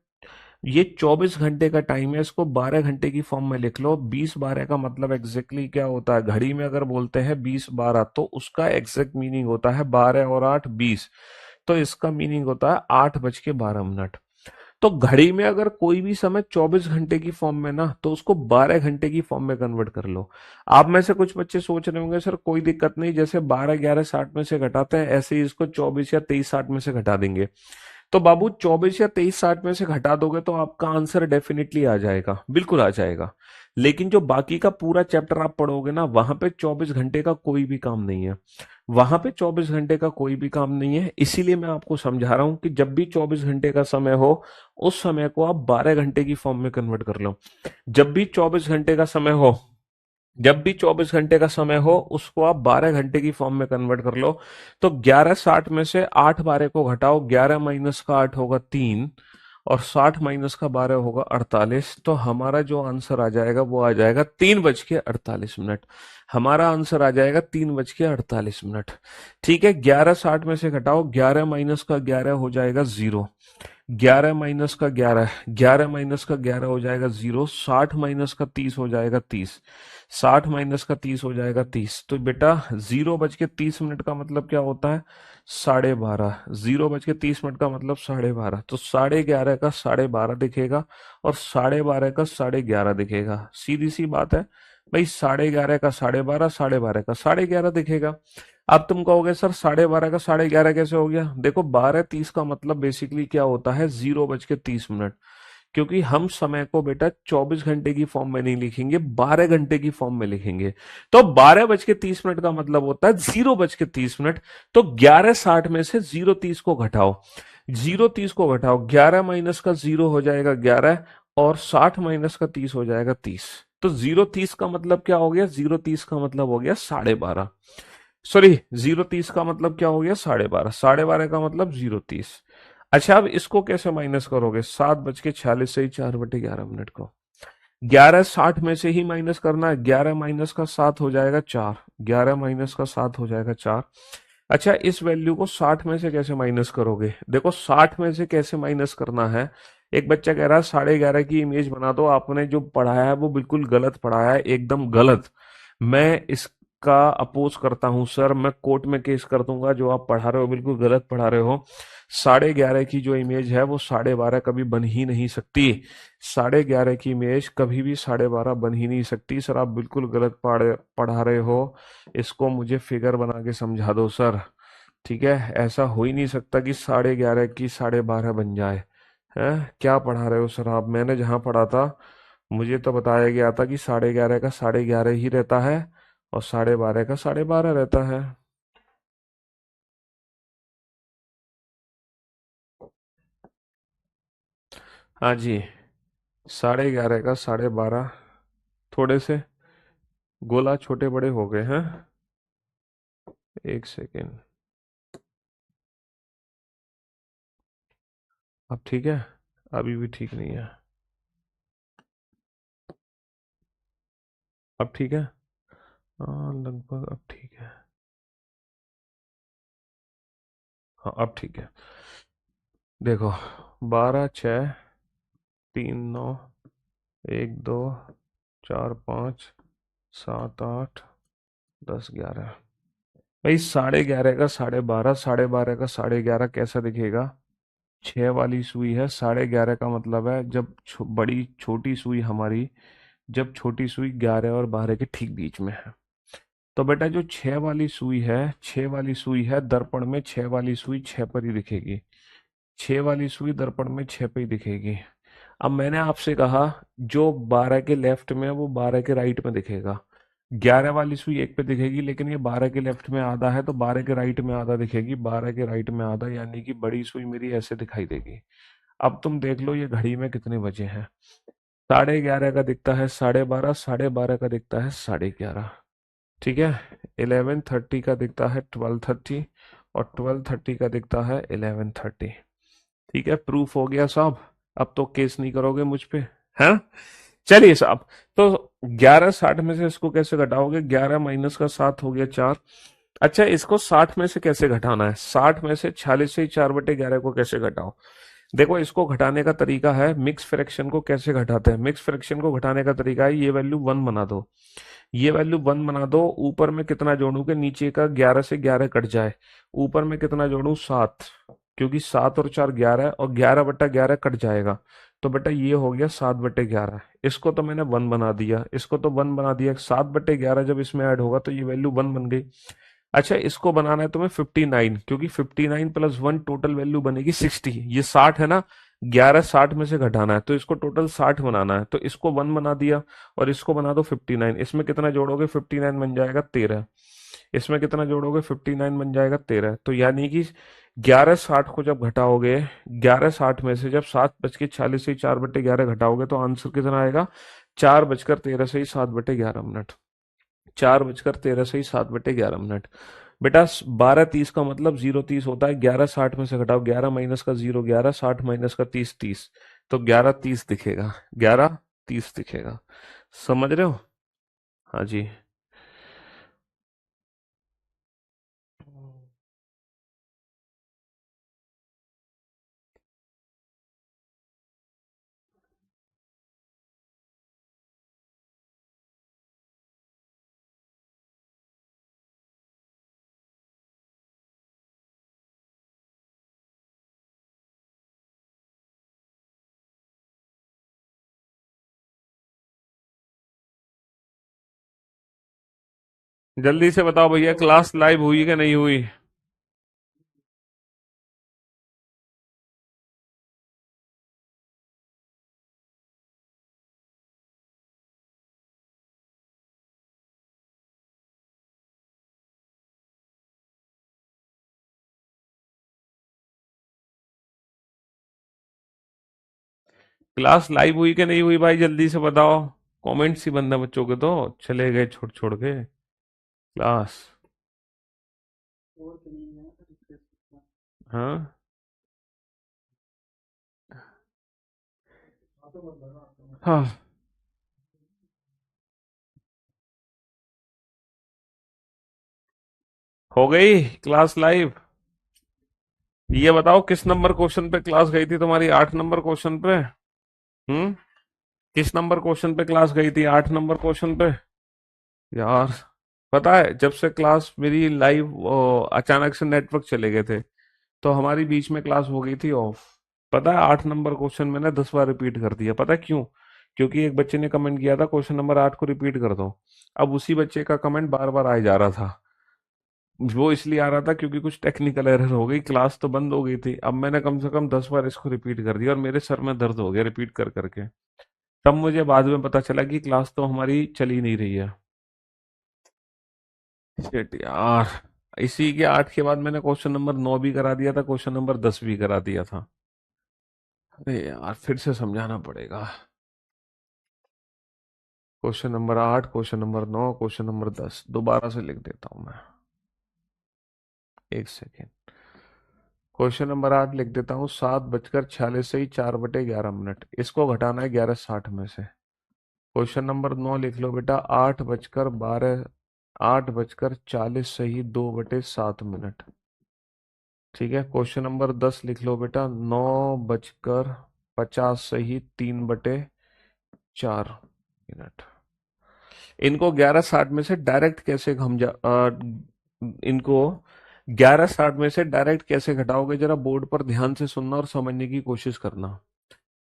ये 24 घंटे का टाइम है, इसको 12 घंटे की फॉर्म में लिख लो। 20/12 का मतलब एग्जैक्टली क्या होता है, घड़ी में अगर बोलते हैं 20/12 तो उसका एग्जैक्ट मीनिंग होता है 12 और 8 20। तो इसका मीनिंग होता है 8:12। तो घड़ी में अगर कोई भी समय 24 घंटे की फॉर्म में ना, तो उसको 12 घंटे की फॉर्म में कन्वर्ट कर लो। आप में से कुछ बच्चे सोच रहे होंगे सर कोई दिक्कत नहीं, जैसे 12 11 60 में से घटाते हैं ऐसे ही इसको 24 या 23 60 में से घटा देंगे। तो बाबू 24 या 23 60 में से घटा दोगे तो आपका आंसर डेफिनेटली आ जाएगा, बिल्कुल आ जाएगा। लेकिन जो बाकी का पूरा चैप्टर आप पढ़ोगे ना, वहां पे 24 घंटे का कोई भी काम नहीं है। वहां पे 24 घंटे का कोई भी काम नहीं है, इसीलिए मैं आपको समझा रहा हूं कि जब भी 24 घंटे का समय हो, उस समय को आप 12 घंटे की फॉर्म में कन्वर्ट कर लो। जब भी 24 घंटे का समय हो, जब भी 24 घंटे का समय हो, उसको आप 12 घंटे की फॉर्म में कन्वर्ट कर लो। तो 11 60 में से 8 12 को घटाओ, 11 - 8 होगा 3, और 60 - 12 होगा 48। तो हमारा जो आंसर आ जाएगा वो आ जाएगा 3:48। हमारा आंसर आ जाएगा 3:48। ठीक है, 11 60 में से घटाओ, 11 - 11 हो जाएगा 0, 11 - 11, 11 - 11 हो जाएगा 0, 60 - 30 हो जाएगा 30, 60 - 30 हो जाएगा 30। तो बेटा 0:30 का मतलब क्या होता है? 12:30। 0:30 का मतलब 12:30। तो 11:30 का 12:30 दिखेगा, और 12:30 का 11:30 दिखेगा। सीधी सी बात है भाई, 11:30 का 12:30, 12:30 का 11:30 दिखेगा। अब तुम कहोगे सर 12:30 का 11:30 कैसे हो गया? देखो 12:30 का मतलब बेसिकली क्या होता है? 0:30। क्योंकि हम समय को बेटा 24 घंटे की फॉर्म में नहीं लिखेंगे, 12 घंटे की फॉर्म में लिखेंगे। तो 12:30 का मतलब होता है 0:30। तो 11:60 में से 0:30 को घटाओ, 0:30 को घटाओ, 11 माइनस का 0 हो जाएगा 11, और 60 - 30 हो जाएगा 30। तो 0:30 का मतलब क्या हो गया? 0:30 का मतलब हो गया 12:30। सॉरी, 0:30 का मतलब क्या हो गया? 12:30। 12:30 का मतलब 0:30। अच्छा, अब इसको कैसे माइनस करोगे? 7:46 से ही 4/11 को 11:60 में से ही माइनस करना है। 11 माइनस का 7 हो जाएगा 4, 11 माइनस का 7 हो जाएगा 4। अच्छा, इस वैल्यू को 60 में से कैसे माइनस करोगे? देखो 60 में से कैसे माइनस करना है। एक बच्चा कह रहा है 11:30 की इमेज बना दो। आपने जो पढ़ाया है वो बिल्कुल गलत पढ़ाया है, एकदम गलत। मैं इसका अपोज करता हूं सर, मैं कोर्ट में केस कर दूंगा। जो आप पढ़ा रहे हो बिल्कुल गलत पढ़ा रहे हो। 11:30 की जो इमेज है वो 12:30 कभी बन ही नहीं सकती। 11:30 की इमेज कभी भी 12:30 बन ही नहीं सकती। सर आप बिल्कुल गलत पढ़ा रहे हो। इसको मुझे फिगर बना के समझा दो सर। ठीक है, ऐसा हो ही नहीं सकता कि 11:30 की 12:30 बन जाए। है, क्या पढ़ा रहे हो सर आप? मैंने जहाँ पढ़ा था मुझे तो बताया गया था कि 11:30 का 11:30 ही रहता है, और 12:30 का 12:30 रहता है। हाँ जी, 11:30 का 12:30, थोड़े से गोला छोटे बड़े हो गए हैं। एक सेकेंड। अब ठीक है? अभी भी ठीक नहीं है। अब ठीक है? हाँ लगभग अब ठीक है। हाँ अब ठीक है। देखो, 12 6 3 9 1 2 4 5 7 8 10 11। भाई 11:30 का 12:30, 12:30 का 11:30 कैसा दिखेगा? 6 वाली सुई है। 11:30 का मतलब है जब बड़ी छोटी सुई हमारी, जब छोटी सुई 11 और 12 के ठीक बीच में है। तो बेटा जो 6 वाली सुई है, 6 वाली सुई है, दर्पण में 6 वाली सुई 6 पर ही दिखेगी। 6 वाली सुई दर्पण में 6 पे ही दिखेगी। अब मैंने आपसे कहा जो 12 के लेफ्ट में है वो 12 के राइट में दिखेगा। 11 वाली सुई 1 पे दिखेगी, लेकिन ये 12 के लेफ्ट में आधा है तो 12 के राइट में आधा दिखेगी, 12 के राइट में आधा, यानी कि बड़ी सुई मेरी ऐसे दिखाई देगी। अब तुम देख लो ये घड़ी में कितने बजे हैं। 11:30 का दिखता है 12:30, 12:30 का दिखता है 11:30। ठीक है, 11:30 का दिखता है 12:30, और 12:30 का दिखता है 11:30। ठीक है, प्रूफ हो गया साहब। अब तो केस नहीं करोगे मुझ पे, है? चलिए साहब, तो 11:60 में से इसको कैसे घटाओगे? 11 माइनस का 7 हो गया 4। अच्छा, इसको 60 में से कैसे घटाना है? 60 में से 46 से ही 4/11 को कैसे घटाओ? देखो, इसको घटाने का तरीका है, मिक्स फ्रैक्शन को कैसे घटाते हैं? मिक्स फ्रैक्शन को घटाने का तरीका है, ये वैल्यू 1 बना दो, ये वैल्यू 1 बना दो। ऊपर में कितना जोड़ू कि नीचे का 11 से 11 कट जाए? ऊपर में कितना जोड़ू? 7, क्योंकि 7 और 4 11, और 11/11 कट जाएगा। तो बेटा ये हो गया 7/11। इसको तो मैंने 1 बना दिया, इसको तो 1 बना दिया। 7/11 जब इसमें ऐड होगा तो ये वैल्यू 1 बन गई। अच्छा, इसको बनाना है तुम्हें 59, क्योंकि 59 + 1 टोटल वैल्यू बनेगी 60। ये 60 है ना, 11 60 में से घटाना है, तो इसको टोटल 60 बनाना है, तो इसको 1 बना दिया और इसको बना दो 59। इसमें कितना जोड़ोगे? 59 बन जाएगा 13। इसमें कितना जोड़ोगे? 59 बन जाएगा 13। तो यानी कि 11 60 को जब घटाओगे, 11 60 में से जब 7:40 से 4/11 घटाओगे तो आंसर कितना आएगा? 4:13 से ही 7/11 मिनट। 4:13 से ही 7/11 मिनट। बेटा 12:30 का मतलब 0:30 होता है। 11 60 में से घटाओ, 11 माइनस का 0 11, 60 माइनस का 30 30। तो 11:30 दिखेगा, 11:30 दिखेगा। समझ रहे हो? हाँ जी। जल्दी से बताओ भैया, क्लास लाइव हुई कि नहीं हुई? क्लास लाइव हुई कि नहीं हुई भाई, जल्दी से बताओ। कमेंट्स ही बंद है बच्चों के, तो चले गए छोड़ छोड़ के क्लास। हाँ। हाँ। हो गई क्लास लाइव? ये बताओ किस नंबर क्वेश्चन पे क्लास गई थी तुम्हारी? 8 नंबर क्वेश्चन पे? हम्म। किस नंबर क्वेश्चन पे क्लास गई थी? 8 नंबर क्वेश्चन पे? यार, पता है जब से क्लास मेरी लाइव अचानक से नेटवर्क चले गए थे, तो हमारी बीच में क्लास हो गई थी ऑफ। पता है 8 नंबर क्वेश्चन मैंने 10 बार रिपीट कर दिया। पता है क्यों? क्योंकि एक बच्चे ने कमेंट किया था क्वेश्चन नंबर 8 को रिपीट कर दो। अब उसी बच्चे का कमेंट बार बार आए जा रहा था। वो इसलिए आ रहा था क्योंकि कुछ टेक्निकल एरर हो गई, क्लास तो बंद हो गई थी। अब मैंने कम से कम 10 बार इसको रिपीट कर दिया और मेरे सर में दर्द हो गया रिपीट कर करके। तब मुझे बाद में पता चला कि क्लास तो हमारी चल ही नहीं रही है। शिट यार। इसी के 8 के बाद मैंने क्वेश्चन नंबर 9 भी करा दिया था, क्वेश्चन नंबर 10 भी करा दिया था। अरे यार, फिर से समझाना पड़ेगा। Question number 8, question number 9, question number 10 दोबारा से लिख देता हूं मैं। एक सेकेंड। क्वेश्चन नंबर 8 लिख देता हूँ। 7:46 से ही 4/11 मिनट, इसको घटाना है 11:60 में से। क्वेश्चन नंबर 9 लिख लो बेटा। 8:40 से ही 2/7 मिनट। ठीक है। क्वेश्चन नंबर 10 लिख लो बेटा। 9:50 से ही 3/4 मिनट। इनको 11:60 में से डायरेक्ट कैसे इनको 11:60 में से डायरेक्ट कैसे घटाओगे? जरा बोर्ड पर ध्यान से सुनना और समझने की कोशिश करना।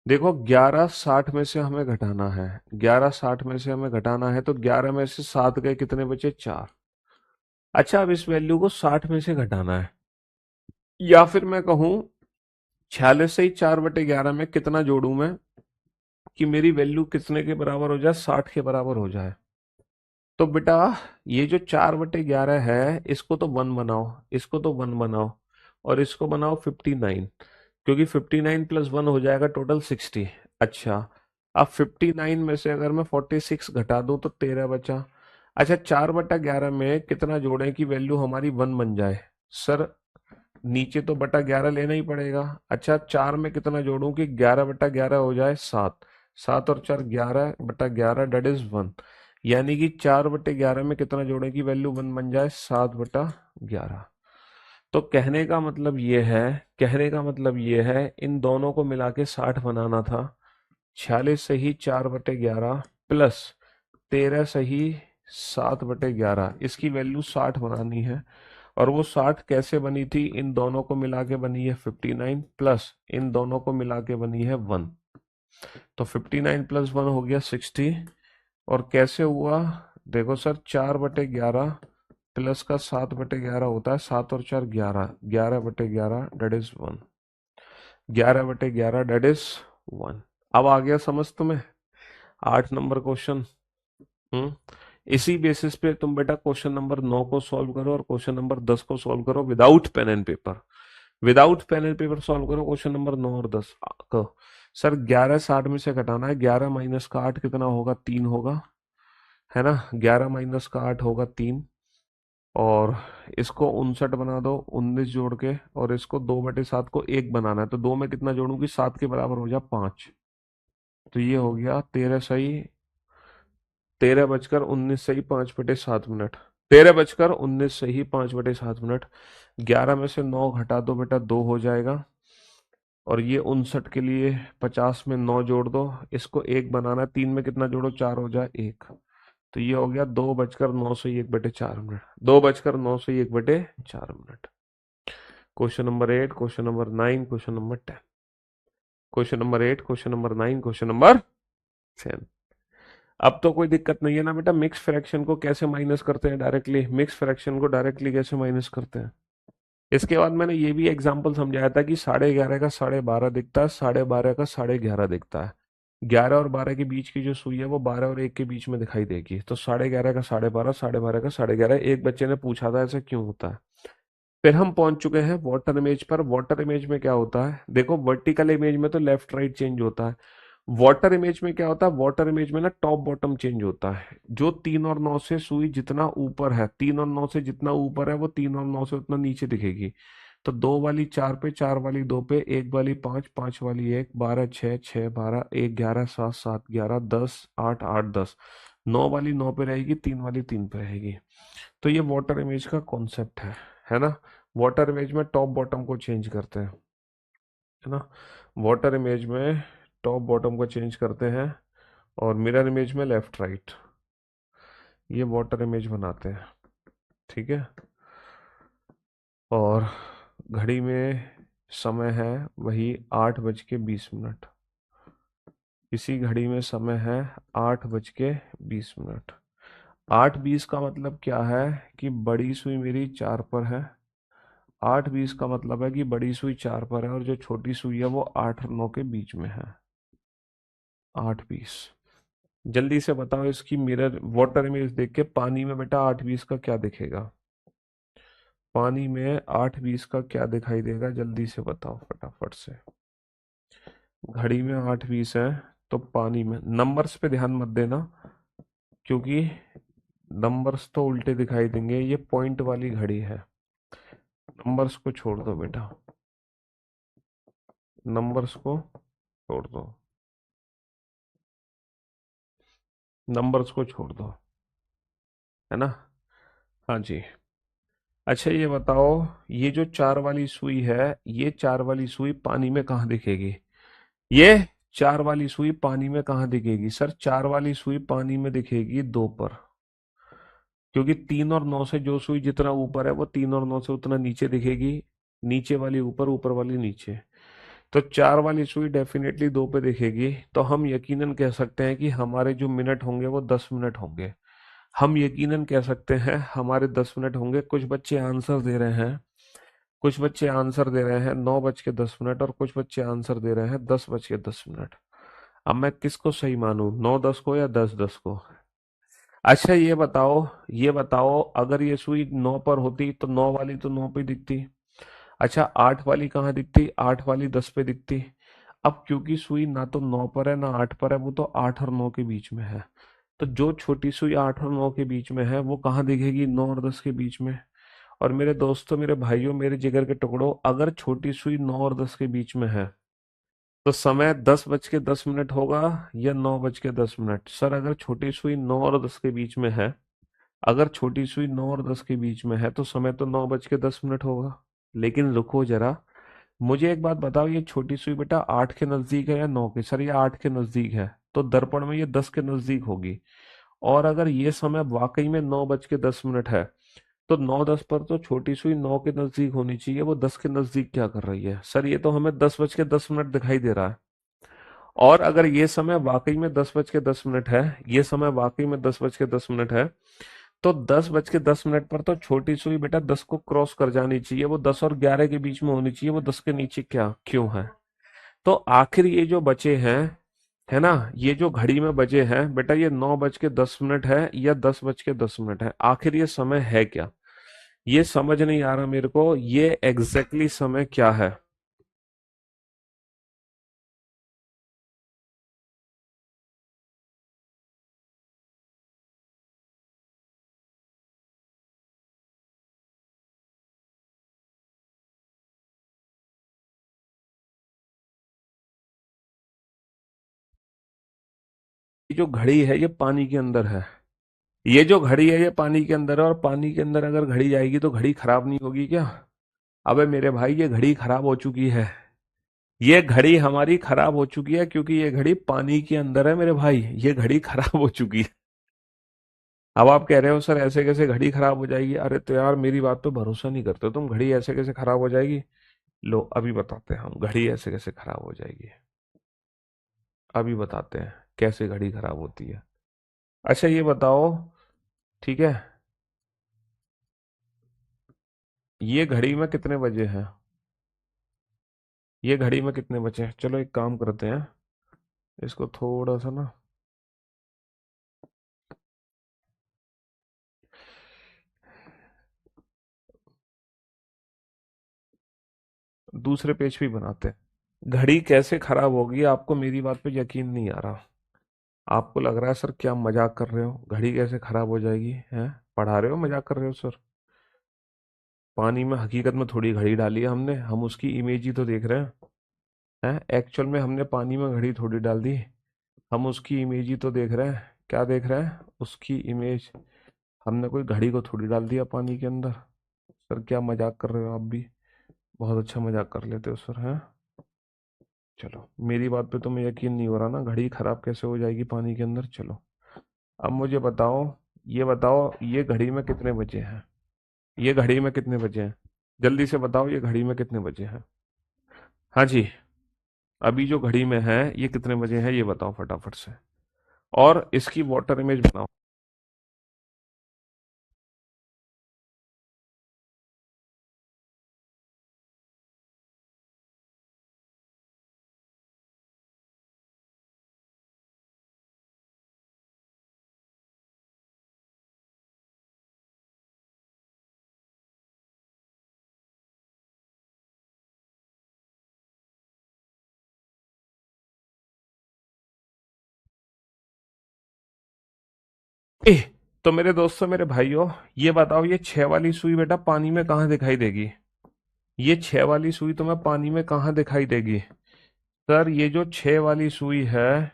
देखो, 11:60 में से हमें घटाना है, 11:60 में से हमें घटाना है, तो 11 में से 7 गए, कितने बचे? 4। अच्छा, अब इस वैल्यू को 60 में से घटाना है, या फिर मैं कहूं 46 से ही 4/11 में कितना जोड़ूं मैं कि मेरी वैल्यू कितने के बराबर हो जाए? 60 के बराबर हो जाए। तो बेटा, ये जो 4/11 है, इसको तो 1 बनाओ, इसको तो 1 बनाओ, और इसको बनाओ 59, क्योंकि 59 + 1 हो जाएगा टोटल 60। अच्छा, अब 59 में से अगर मैं 46 घटा दूं तो 13 बचा। अच्छा, 4/11 में कितना जोड़ें कि वैल्यू हमारी 1 बन जाए? सर, नीचे तो बटा 11 लेना ही पड़ेगा। अच्छा, 4 में कितना जोड़ूं कि 11/11 हो जाए 7? 7 और 4 11/11, डेट इज 1। यानी कि 4/11 में कितना जोड़ें कि वैल्यू 1 बन जाए? 7/11। तो कहने का मतलब ये है, इन दोनों को मिला के 60 बनाना था। 46 से ही 4/11 प्लस 13 से ही 7/11, इसकी वैल्यू 60 बनानी है। और वो 60 कैसे बनी थी? इन दोनों को मिला के बनी है 59, प्लस इन दोनों को मिला के बनी है 1। तो 59 + 1 हो गया 60। और कैसे हुआ? देखो सर, 4/11 प्लस का 7/11 होता है, 7 और 4 11, 11/11 डेट इज 1, 11/11 डेट इज 1। अब आ गया समझ तुम्हें 8 नंबर क्वेश्चन। हम्म इसी बेसिस पे तुम बेटा क्वेश्चन नंबर 9 को सॉल्व करो और क्वेश्चन नंबर 10 को सॉल्व करो without pen and paper. Without pen and paper solve करो क्वेश्चन नंबर 9 और 10 को। सर 11 60 में से घटाना है, 11 माइनस का 8 कितना होगा, 3 होगा, है ना। 11 माइनस का 8 होगा 3, और इसको 59 बना दो 19 जोड़ के, और इसको 2/7 को 1 बनाना है, तो 2 में कितना जोड़ूंगी, 7 के बराबर हो जा 5। तो ये हो गया 13 सही, 13 बजकर 19 सही 5/7 मिनट, 13 बजकर 19 सही 5/7 मिनट। 11 में से 9 घटा दो बेटा, 2 हो जाएगा, और ये 59 के लिए 50 में 9 जोड़ दो, इसको 1 बनाना है, 3 में कितना जोड़ो, 4 हो जाए 1। तो ये हो गया 2 बजकर 9 सही 1/4 मिनट, 2 बजकर 9 सही 1/4 minute. Question number 8, question number 9, question number 10, question number 8, question number 9, question number 10। अब तो कोई दिक्कत नहीं है ना बेटा, मिक्स फ्रैक्शन को कैसे माइनस करते हैं डायरेक्टली, मिक्स फ्रैक्शन को डायरेक्टली कैसे माइनस करते हैं। इसके बाद मैंने ये भी एग्जांपल समझाया था कि 11:30 का 12:30 दिखता है, 12:30 का 11:30 दिखता है। 11 और 12 के बीच की जो सुई है वो 12 और 1 के बीच में दिखाई देगी, तो 11:30 का 12:30, 12:30 का 11:30। एक बच्चे ने पूछा था ऐसा क्यों होता है। फिर हम पहुंच चुके हैं वाटर इमेज पर। वाटर इमेज में क्या होता है, देखो वर्टिकल इमेज में तो लेफ्ट राइट चेंज होता है, वाटर इमेज में क्या होता है, वाटर इमेज में ना टॉप बॉटम चेंज होता है। जो 3 और 9 से सुई जितना ऊपर है, 3 और 9 से जितना ऊपर है वो 3 और 9 से उतना नीचे दिखेगी। तो 2 वाली 4 पे, 4 वाली 2 पे, 1 वाली 5, 5 वाली 1, 12 6, 6 12, 1 11, 7 7 11, 10 8 8 10, 9 वाली 9 पे रहेगी, 3 वाली 3 पे रहेगी। तो ये वाटर इमेज का कॉन्सेप्ट है ना। वाटर इमेज में टॉप बॉटम को चेंज करते हैं, है ना। वाटर इमेज में टॉप बॉटम को चेंज करते हैं, और मिरर इमेज में लेफ्ट राइट, ये वाटर इमेज बनाते हैं, ठीक है। और घड़ी में समय है वही 8:20 इसी घड़ी में समय है 8:20। 8:20 का मतलब क्या है कि बड़ी सुई मेरी 4 पर है, 8:20 का मतलब है कि बड़ी सुई 4 पर है और जो छोटी सुई है वो 8 और 9 के बीच में है। 8:20, जल्दी से बताओ इसकी मिरर वाटर इमेज देख के पानी में बेटा 8:20 का क्या दिखेगा, पानी में 8:20 का क्या दिखाई देगा, जल्दी से बताओ फटाफट से। घड़ी में 8:20 है, तो पानी में नंबर्स पे ध्यान मत देना, क्योंकि नंबर्स तो उल्टे दिखाई देंगे, ये पॉइंट वाली घड़ी है, नंबर्स को छोड़ दो बेटा, नंबर्स को छोड़ दो, नंबर्स को छोड़ दो, है ना। हाँ जी। अच्छा ये बताओ, ये जो 4 वाली सुई है, ये 4 वाली सुई पानी में कहाँ दिखेगी, ये 4 वाली सुई पानी में कहाँ दिखेगी सर, 4 वाली सुई पानी में दिखेगी 2 पर, क्योंकि 3 और 9 से जो सुई जितना ऊपर है वो 3 और 9 से उतना नीचे दिखेगी, नीचे वाली ऊपर, ऊपर वाली नीचे। तो 4 वाली सुई डेफिनेटली 2 पे दिखेगी, तो हम यकीनन कह सकते हैं कि हमारे जो मिनट होंगे वो 10 मिनट होंगे। हम यकीनन कह सकते हैं हमारे 10 मिनट होंगे। कुछ बच्चे आंसर दे रहे हैं, कुछ बच्चे आंसर दे रहे हैं 9:10, और कुछ बच्चे आंसर दे रहे हैं 10:10। अब मैं किसको सही मानूं, 9:10 को या 10:10 को। अच्छा ये बताओ अगर ये सुई 9 पर होती तो 9 वाली तो 9 पे दिखती, अच्छा 8 वाली कहाँ दिखती, 8 वाली 10 पे दिखती। अब क्योंकि सुई ना तो 9 पर है ना 8 पर है, वो तो 8 और 9 के बीच में है, तो जो छोटी सुई 8 और 9 के बीच में है वो कहाँ दिखेगी, 9 और 10 के बीच में। और मेरे दोस्तों, मेरे भाइयों, मेरे जिगर के टुकड़ों, अगर छोटी सुई 9 और 10 के बीच में है तो समय 10:10 होगा या 9:10। सर अगर छोटी सुई 9 और 10 के बीच में है, अगर छोटी सुई 9 और 10 के बीच में है तो समय तो 9:10 होगा। लेकिन रुको जरा, मुझे एक बात बताओ, ये छोटी सुई बेटा 8 के नजदीक है या 9 के, सर ये 8 के नजदीक है, तो दर्पण में ये 10 के नजदीक होगी। और अगर ये समय वाकई में 9:10 है, तो 9:10 पर तो छोटी सुई 9 के नजदीक होनी चाहिए, वो 10 के नजदीक क्या कर रही है, सर ये तो हमें 10:10 दिखाई दे रहा है। और अगर ये समय वाकई में 10:10 है, ये समय वाकई में 10:10 है, तो 10:10 पर तो छोटी सुई बेटा 10 को क्रॉस कर जानी चाहिए, वो 10 और 11 के बीच में होनी चाहिए, वो 10 के नीचे क्या क्यों है? तो आखिर ये जो बचे हैं, है ना, ये जो घड़ी में बजे हैं बेटा, ये 9:10 है या 10:10 है? आखिर ये समय है क्या? ये समझ नहीं आ रहा मेरे को, ये एग्जैक्टली समय क्या है? ये जो घड़ी है ये पानी के अंदर है। ये जो घड़ी है ये पानी के अंदर है, और पानी के अंदर अगर घड़ी जाएगी तो घड़ी खराब नहीं होगी क्या? अबे मेरे भाई, ये घड़ी खराब हो चुकी है। ये घड़ी हमारी खराब हो चुकी है क्योंकि ये घड़ी पानी के अंदर है मेरे भाई, ये घड़ी खराब हो चुकी है। अब आप कह रहे हो सर ऐसे कैसे घड़ी खराब हो जाएगी? अरे तो यार मेरी बात पे भरोसा नहीं करते तुम, घड़ी ऐसे कैसे खराब हो जाएगी? लो अभी बताते हैं हम, घड़ी ऐसे कैसे खराब हो जाएगी। अभी बताते हैं कैसे घड़ी खराब होती है। अच्छा ये बताओ, ठीक है, ये घड़ी में कितने बजे हैं? ये घड़ी में कितने बजे हैं? चलो एक काम करते हैं, इसको थोड़ा सा ना दूसरे पेज पे ही बनाते हैं। घड़ी कैसे खराब होगी? आपको मेरी बात पे यकीन नहीं आ रहा। आपको लग रहा है सर क्या मजाक कर रहे हो, घड़ी कैसे खराब हो जाएगी? हैं, पढ़ा रहे हो, मजाक कर रहे हो सर? पानी में हकीकत में थोड़ी घड़ी डाली है हमने, हम उसकी इमेज ही तो देख रहे हैं। हैं, एक्चुअल में हमने पानी में घड़ी थोड़ी डाल दी, हम उसकी इमेज ही तो देख रहे हैं। क्या देख रहे हैं? उसकी इमेज। हमने कोई घड़ी को थोड़ी डाल दिया पानी के अंदर। सर क्या मजाक कर रहे हो आप भी? बहुत अच्छा मजाक कर लेते हो सर, हैं। चलो मेरी बात पे तुम्हें यकीन नहीं हो रहा ना, घड़ी खराब कैसे हो जाएगी पानी के अंदर? चलो अब मुझे बताओ, ये बताओ ये घड़ी में कितने बजे हैं? ये घड़ी में कितने बजे हैं? जल्दी से बताओ ये घड़ी में कितने बजे हैं? हाँ जी, अभी जो घड़ी में है ये कितने बजे है, ये बताओ फटाफट से। और इसकी वाटर इमेज बनाओ। ए, तो मेरे दोस्तों मेरे भाइयों, ये बताओ ये 6 वाली सुई बेटा पानी में कहाँ दिखाई देगी? ये 6 वाली सुई तुम्हें पानी में कहाँ दिखाई देगी? सर ये जो 6 वाली सुई है,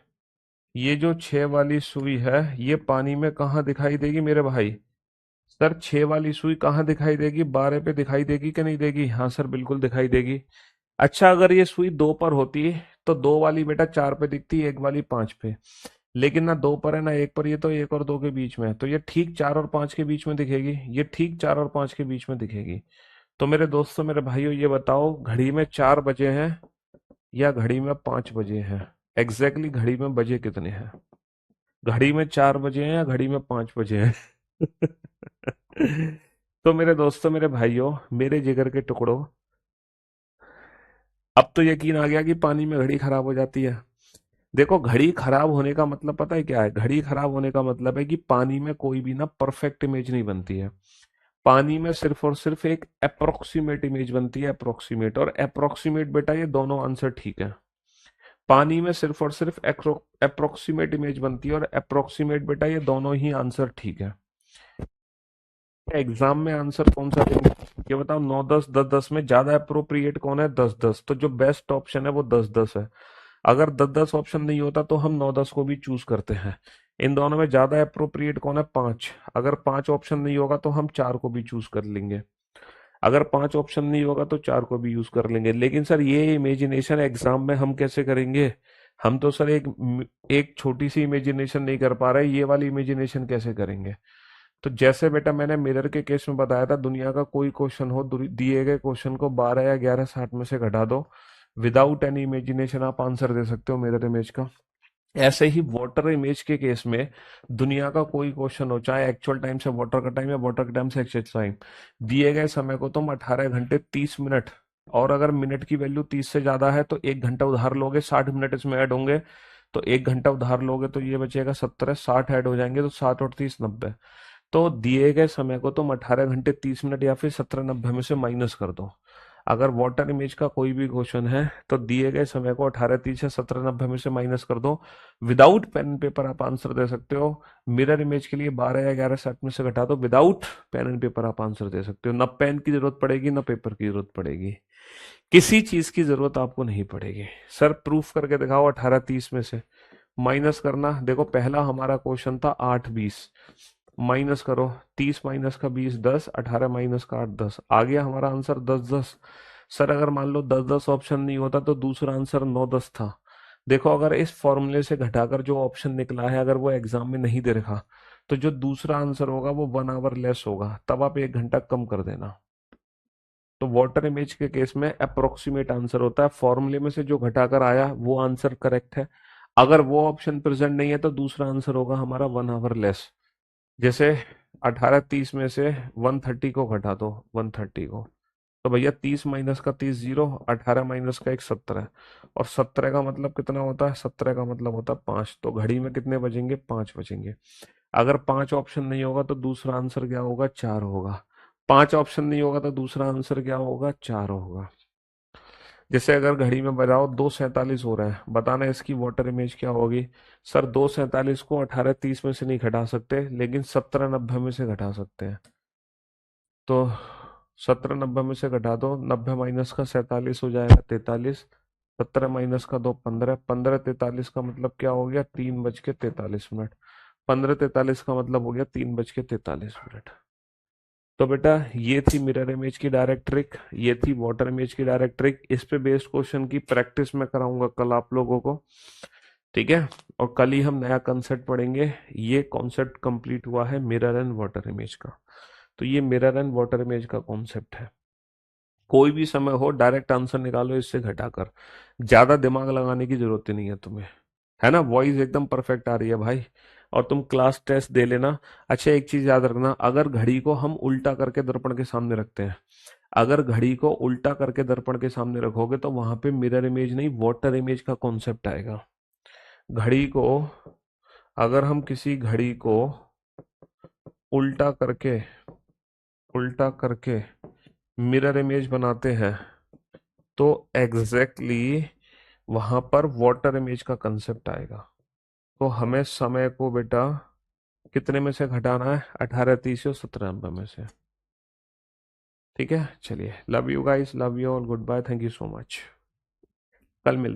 ये जो 6 वाली सुई है, ये पानी में कहाँ दिखाई देगी मेरे भाई? सर 6 वाली सुई कहाँ दिखाई देगी? 12 पे दिखाई देगी कि नहीं देगी? हाँ सर बिल्कुल दिखाई देगी। अच्छा अगर ये सुई 2 पर होती तो 2 वाली बेटा 4 पे दिखती, 1 वाली 5 पे। लेकिन ना 2 पर है ना 1 पर, ये तो 1 और 2 के बीच में है, तो ये ठीक 4 और 5 के बीच में दिखेगी, ये ठीक 4 और 5 के बीच में दिखेगी। तो मेरे दोस्तों मेरे भाइयों ये बताओ, घड़ी में 4 बजे हैं या घड़ी में 5 बजे हैं? एग्जैक्टली घड़ी में बजे कितने हैं? घड़ी में 4 बजे हैं या घड़ी में 5 बजे हैं? तो मेरे दोस्तों मेरे भाइयों मेरे जिगर के टुकड़ों, अब तो यकीन आ गया कि पानी में घड़ी खराब हो जाती है। देखो घड़ी खराब होने का मतलब पता है क्या है? घड़ी खराब होने का मतलब है कि पानी में कोई भी ना परफेक्ट इमेज नहीं बनती है। पानी में सिर्फ और सिर्फ एक अप्रोक्सीमेट इमेज बनती है, अप्रोक्सीमेट और अप्रोक्सीमेट बेटा ये दोनों आंसर ठीक है। पानी में सिर्फ और सिर्फ अप्रोक्सीमेट इमेज बनती है और अप्रोक्सीमेट बेटा ये दोनों ही आंसर ठीक है। एग्जाम में आंसर कौन सा देंगे? ये बताओ, 9 10 10 10 में ज्यादा अप्रोप्रिएट कौन है? 10 10, तो जो बेस्ट ऑप्शन है वो 10 10 है। अगर 10 10 ऑप्शन नहीं होता तो हम 9 10 को भी चूज करते हैं। इन दोनों में ज्यादा अप्रोप्रिएट कौन है? 5। अगर 5 ऑप्शन नहीं होगा तो हम 4 को भी चूज कर लेंगे। अगर 5 ऑप्शन नहीं होगा तो 4 को भी यूज कर लेंगे। लेकिन सर ये इमेजिनेशन एग्जाम में हम कैसे करेंगे? हम तो सर एक छोटी सी इमेजिनेशन नहीं कर पा रहे, ये वाली इमेजिनेशन कैसे करेंगे? तो जैसे बेटा मैंने मिरर के केस में बताया था, दुनिया का कोई क्वेश्चन हो, दिए गए क्वेश्चन को 12 या 11 60 में से घटा दो, विदाउट एनी इमेजिनेशन आप आंसर दे सकते हो मिरर इमेज का। ऐसे ही वाटर इमेज के केस में दुनिया का कोई क्वेश्चन हो, चाहे एक्चुअल टाइम से वाटर का टाइम या वाटर के टाइम से एक्चुअल टाइम, दिए गए समय को तुम 18 घंटे 30 मिनट, और अगर मिनट की वैल्यू 30 से ज्यादा है तो 1 घंटा उधार लोगे, 60 मिनट इसमें ऐड होंगे, तो 1 घंटा उधार लोगे तो ये बचेगा 70, 60 ऐड हो जाएंगे तो 7 और 30 90। तो दिए गए समय को तुम 18 घंटे 30 मिनट या फिर 17 90 में से माइनस कर दो। अगर वाटर इमेज का कोई भी क्वेश्चन है तो दिए गए समय को 18 30 या 17 90 में से माइनस कर दो। विदाउट पेन एंड पेपर आप आंसर दे सकते हो। मिरर इमेज के लिए 12 या 11 सेट में से घटा दो, विदाउट पेन एंड पेपर आप आंसर दे सकते हो। न पेन की जरूरत पड़ेगी न पेपर की जरूरत पड़ेगी, किसी चीज की जरूरत आपको नहीं पड़ेगी। सर प्रूफ करके दिखाओ 18 30 में से माइनस करना। देखो पहला हमारा क्वेश्चन था 8 20, माइनस करो, 30 - का 20 10, 18 - का 8 10, आ गया हमारा आंसर 10 10। सर अगर मान लो 10 10 ऑप्शन नहीं होता तो दूसरा आंसर 9 10 था। देखो अगर इस फॉर्मूले से घटाकर जो ऑप्शन निकला है अगर वो एग्जाम में नहीं दे रखा तो जो दूसरा आंसर होगा वो 1 आवर लेस होगा, तब आप 1 घंटा कम कर देना। तो वाटर इमेज के केस में अप्रोक्सीमेट आंसर होता है, फॉर्मूले में से जो घटाकर आया वो आंसर करेक्ट है। अगर वो ऑप्शन प्रेजेंट नहीं है तो दूसरा आंसर होगा हमारा 1 आवर लेस। जैसे 18 30 में से 130 को घटा दो, 130 को, तो भैया 30 - का 30 0, 18 - का 1 17, और 17 का मतलब कितना होता है, 17 का मतलब होता है 5, तो घड़ी में कितने बजेंगे, 5 बजेंगे। अगर 5 ऑप्शन नहीं होगा तो दूसरा आंसर क्या होगा, 4 होगा। 5 ऑप्शन नहीं होगा तो दूसरा आंसर क्या होगा, 4 होगा। जैसे अगर घड़ी में बजाओ 2:47 हो रहा है, बताना इसकी वाटर इमेज क्या होगी। सर 2:47 को 18 30 में से नहीं घटा सकते, लेकिन 17 90 में से घटा सकते हैं। तो 17 90 में से घटा दो, 90 - का 47 हो जाएगा 43, 17 - का 2 15, 15 43 का मतलब क्या हो गया, 3:43। 15 43 का मतलब हो गया 3:43। तो बेटा ये थी मिरर इमेज की डायरेक्ट ट्रिक, ये थी वाटर इमेज की डायरेक्ट ट्रिक। इस पे बेस्ड क्वेश्चन की प्रैक्टिस मैं कराऊंगा कल आप लोगों को, ठीक है। और कल ही हम नया कॉन्सेप्ट पढ़ेंगे। ये कॉन्सेप्ट कंप्लीट हुआ है मिरर एंड वाटर इमेज का। तो ये मिरर एंड वाटर इमेज का कॉन्सेप्ट है। कोई भी समय हो डायरेक्ट आंसर निकालो इससे घटाकर, ज्यादा दिमाग लगाने की जरूरत ही नहीं है तुम्हें, है ना। वॉइस एकदम परफेक्ट आ रही है भाई, और तुम क्लास टेस्ट दे लेना। अच्छा एक चीज याद रखना, अगर घड़ी को हम उल्टा करके दर्पण के सामने रखते हैं, अगर घड़ी को उल्टा करके दर्पण के सामने रखोगे तो वहां पे मिरर इमेज नहीं वाटर इमेज का कॉन्सेप्ट आएगा। घड़ी को, अगर हम किसी घड़ी को उल्टा करके, उल्टा करके मिरर इमेज बनाते हैं तो एग्जैक्टली exactly वहां पर वाटर इमेज का कंसेप्ट आएगा। तो हमें समय को बेटा कितने में से घटाना है, 18 30 और 17 90 में से। ठीक है, चलिए, love you guys, love you all, goodbye, thank you so much. कल मिलते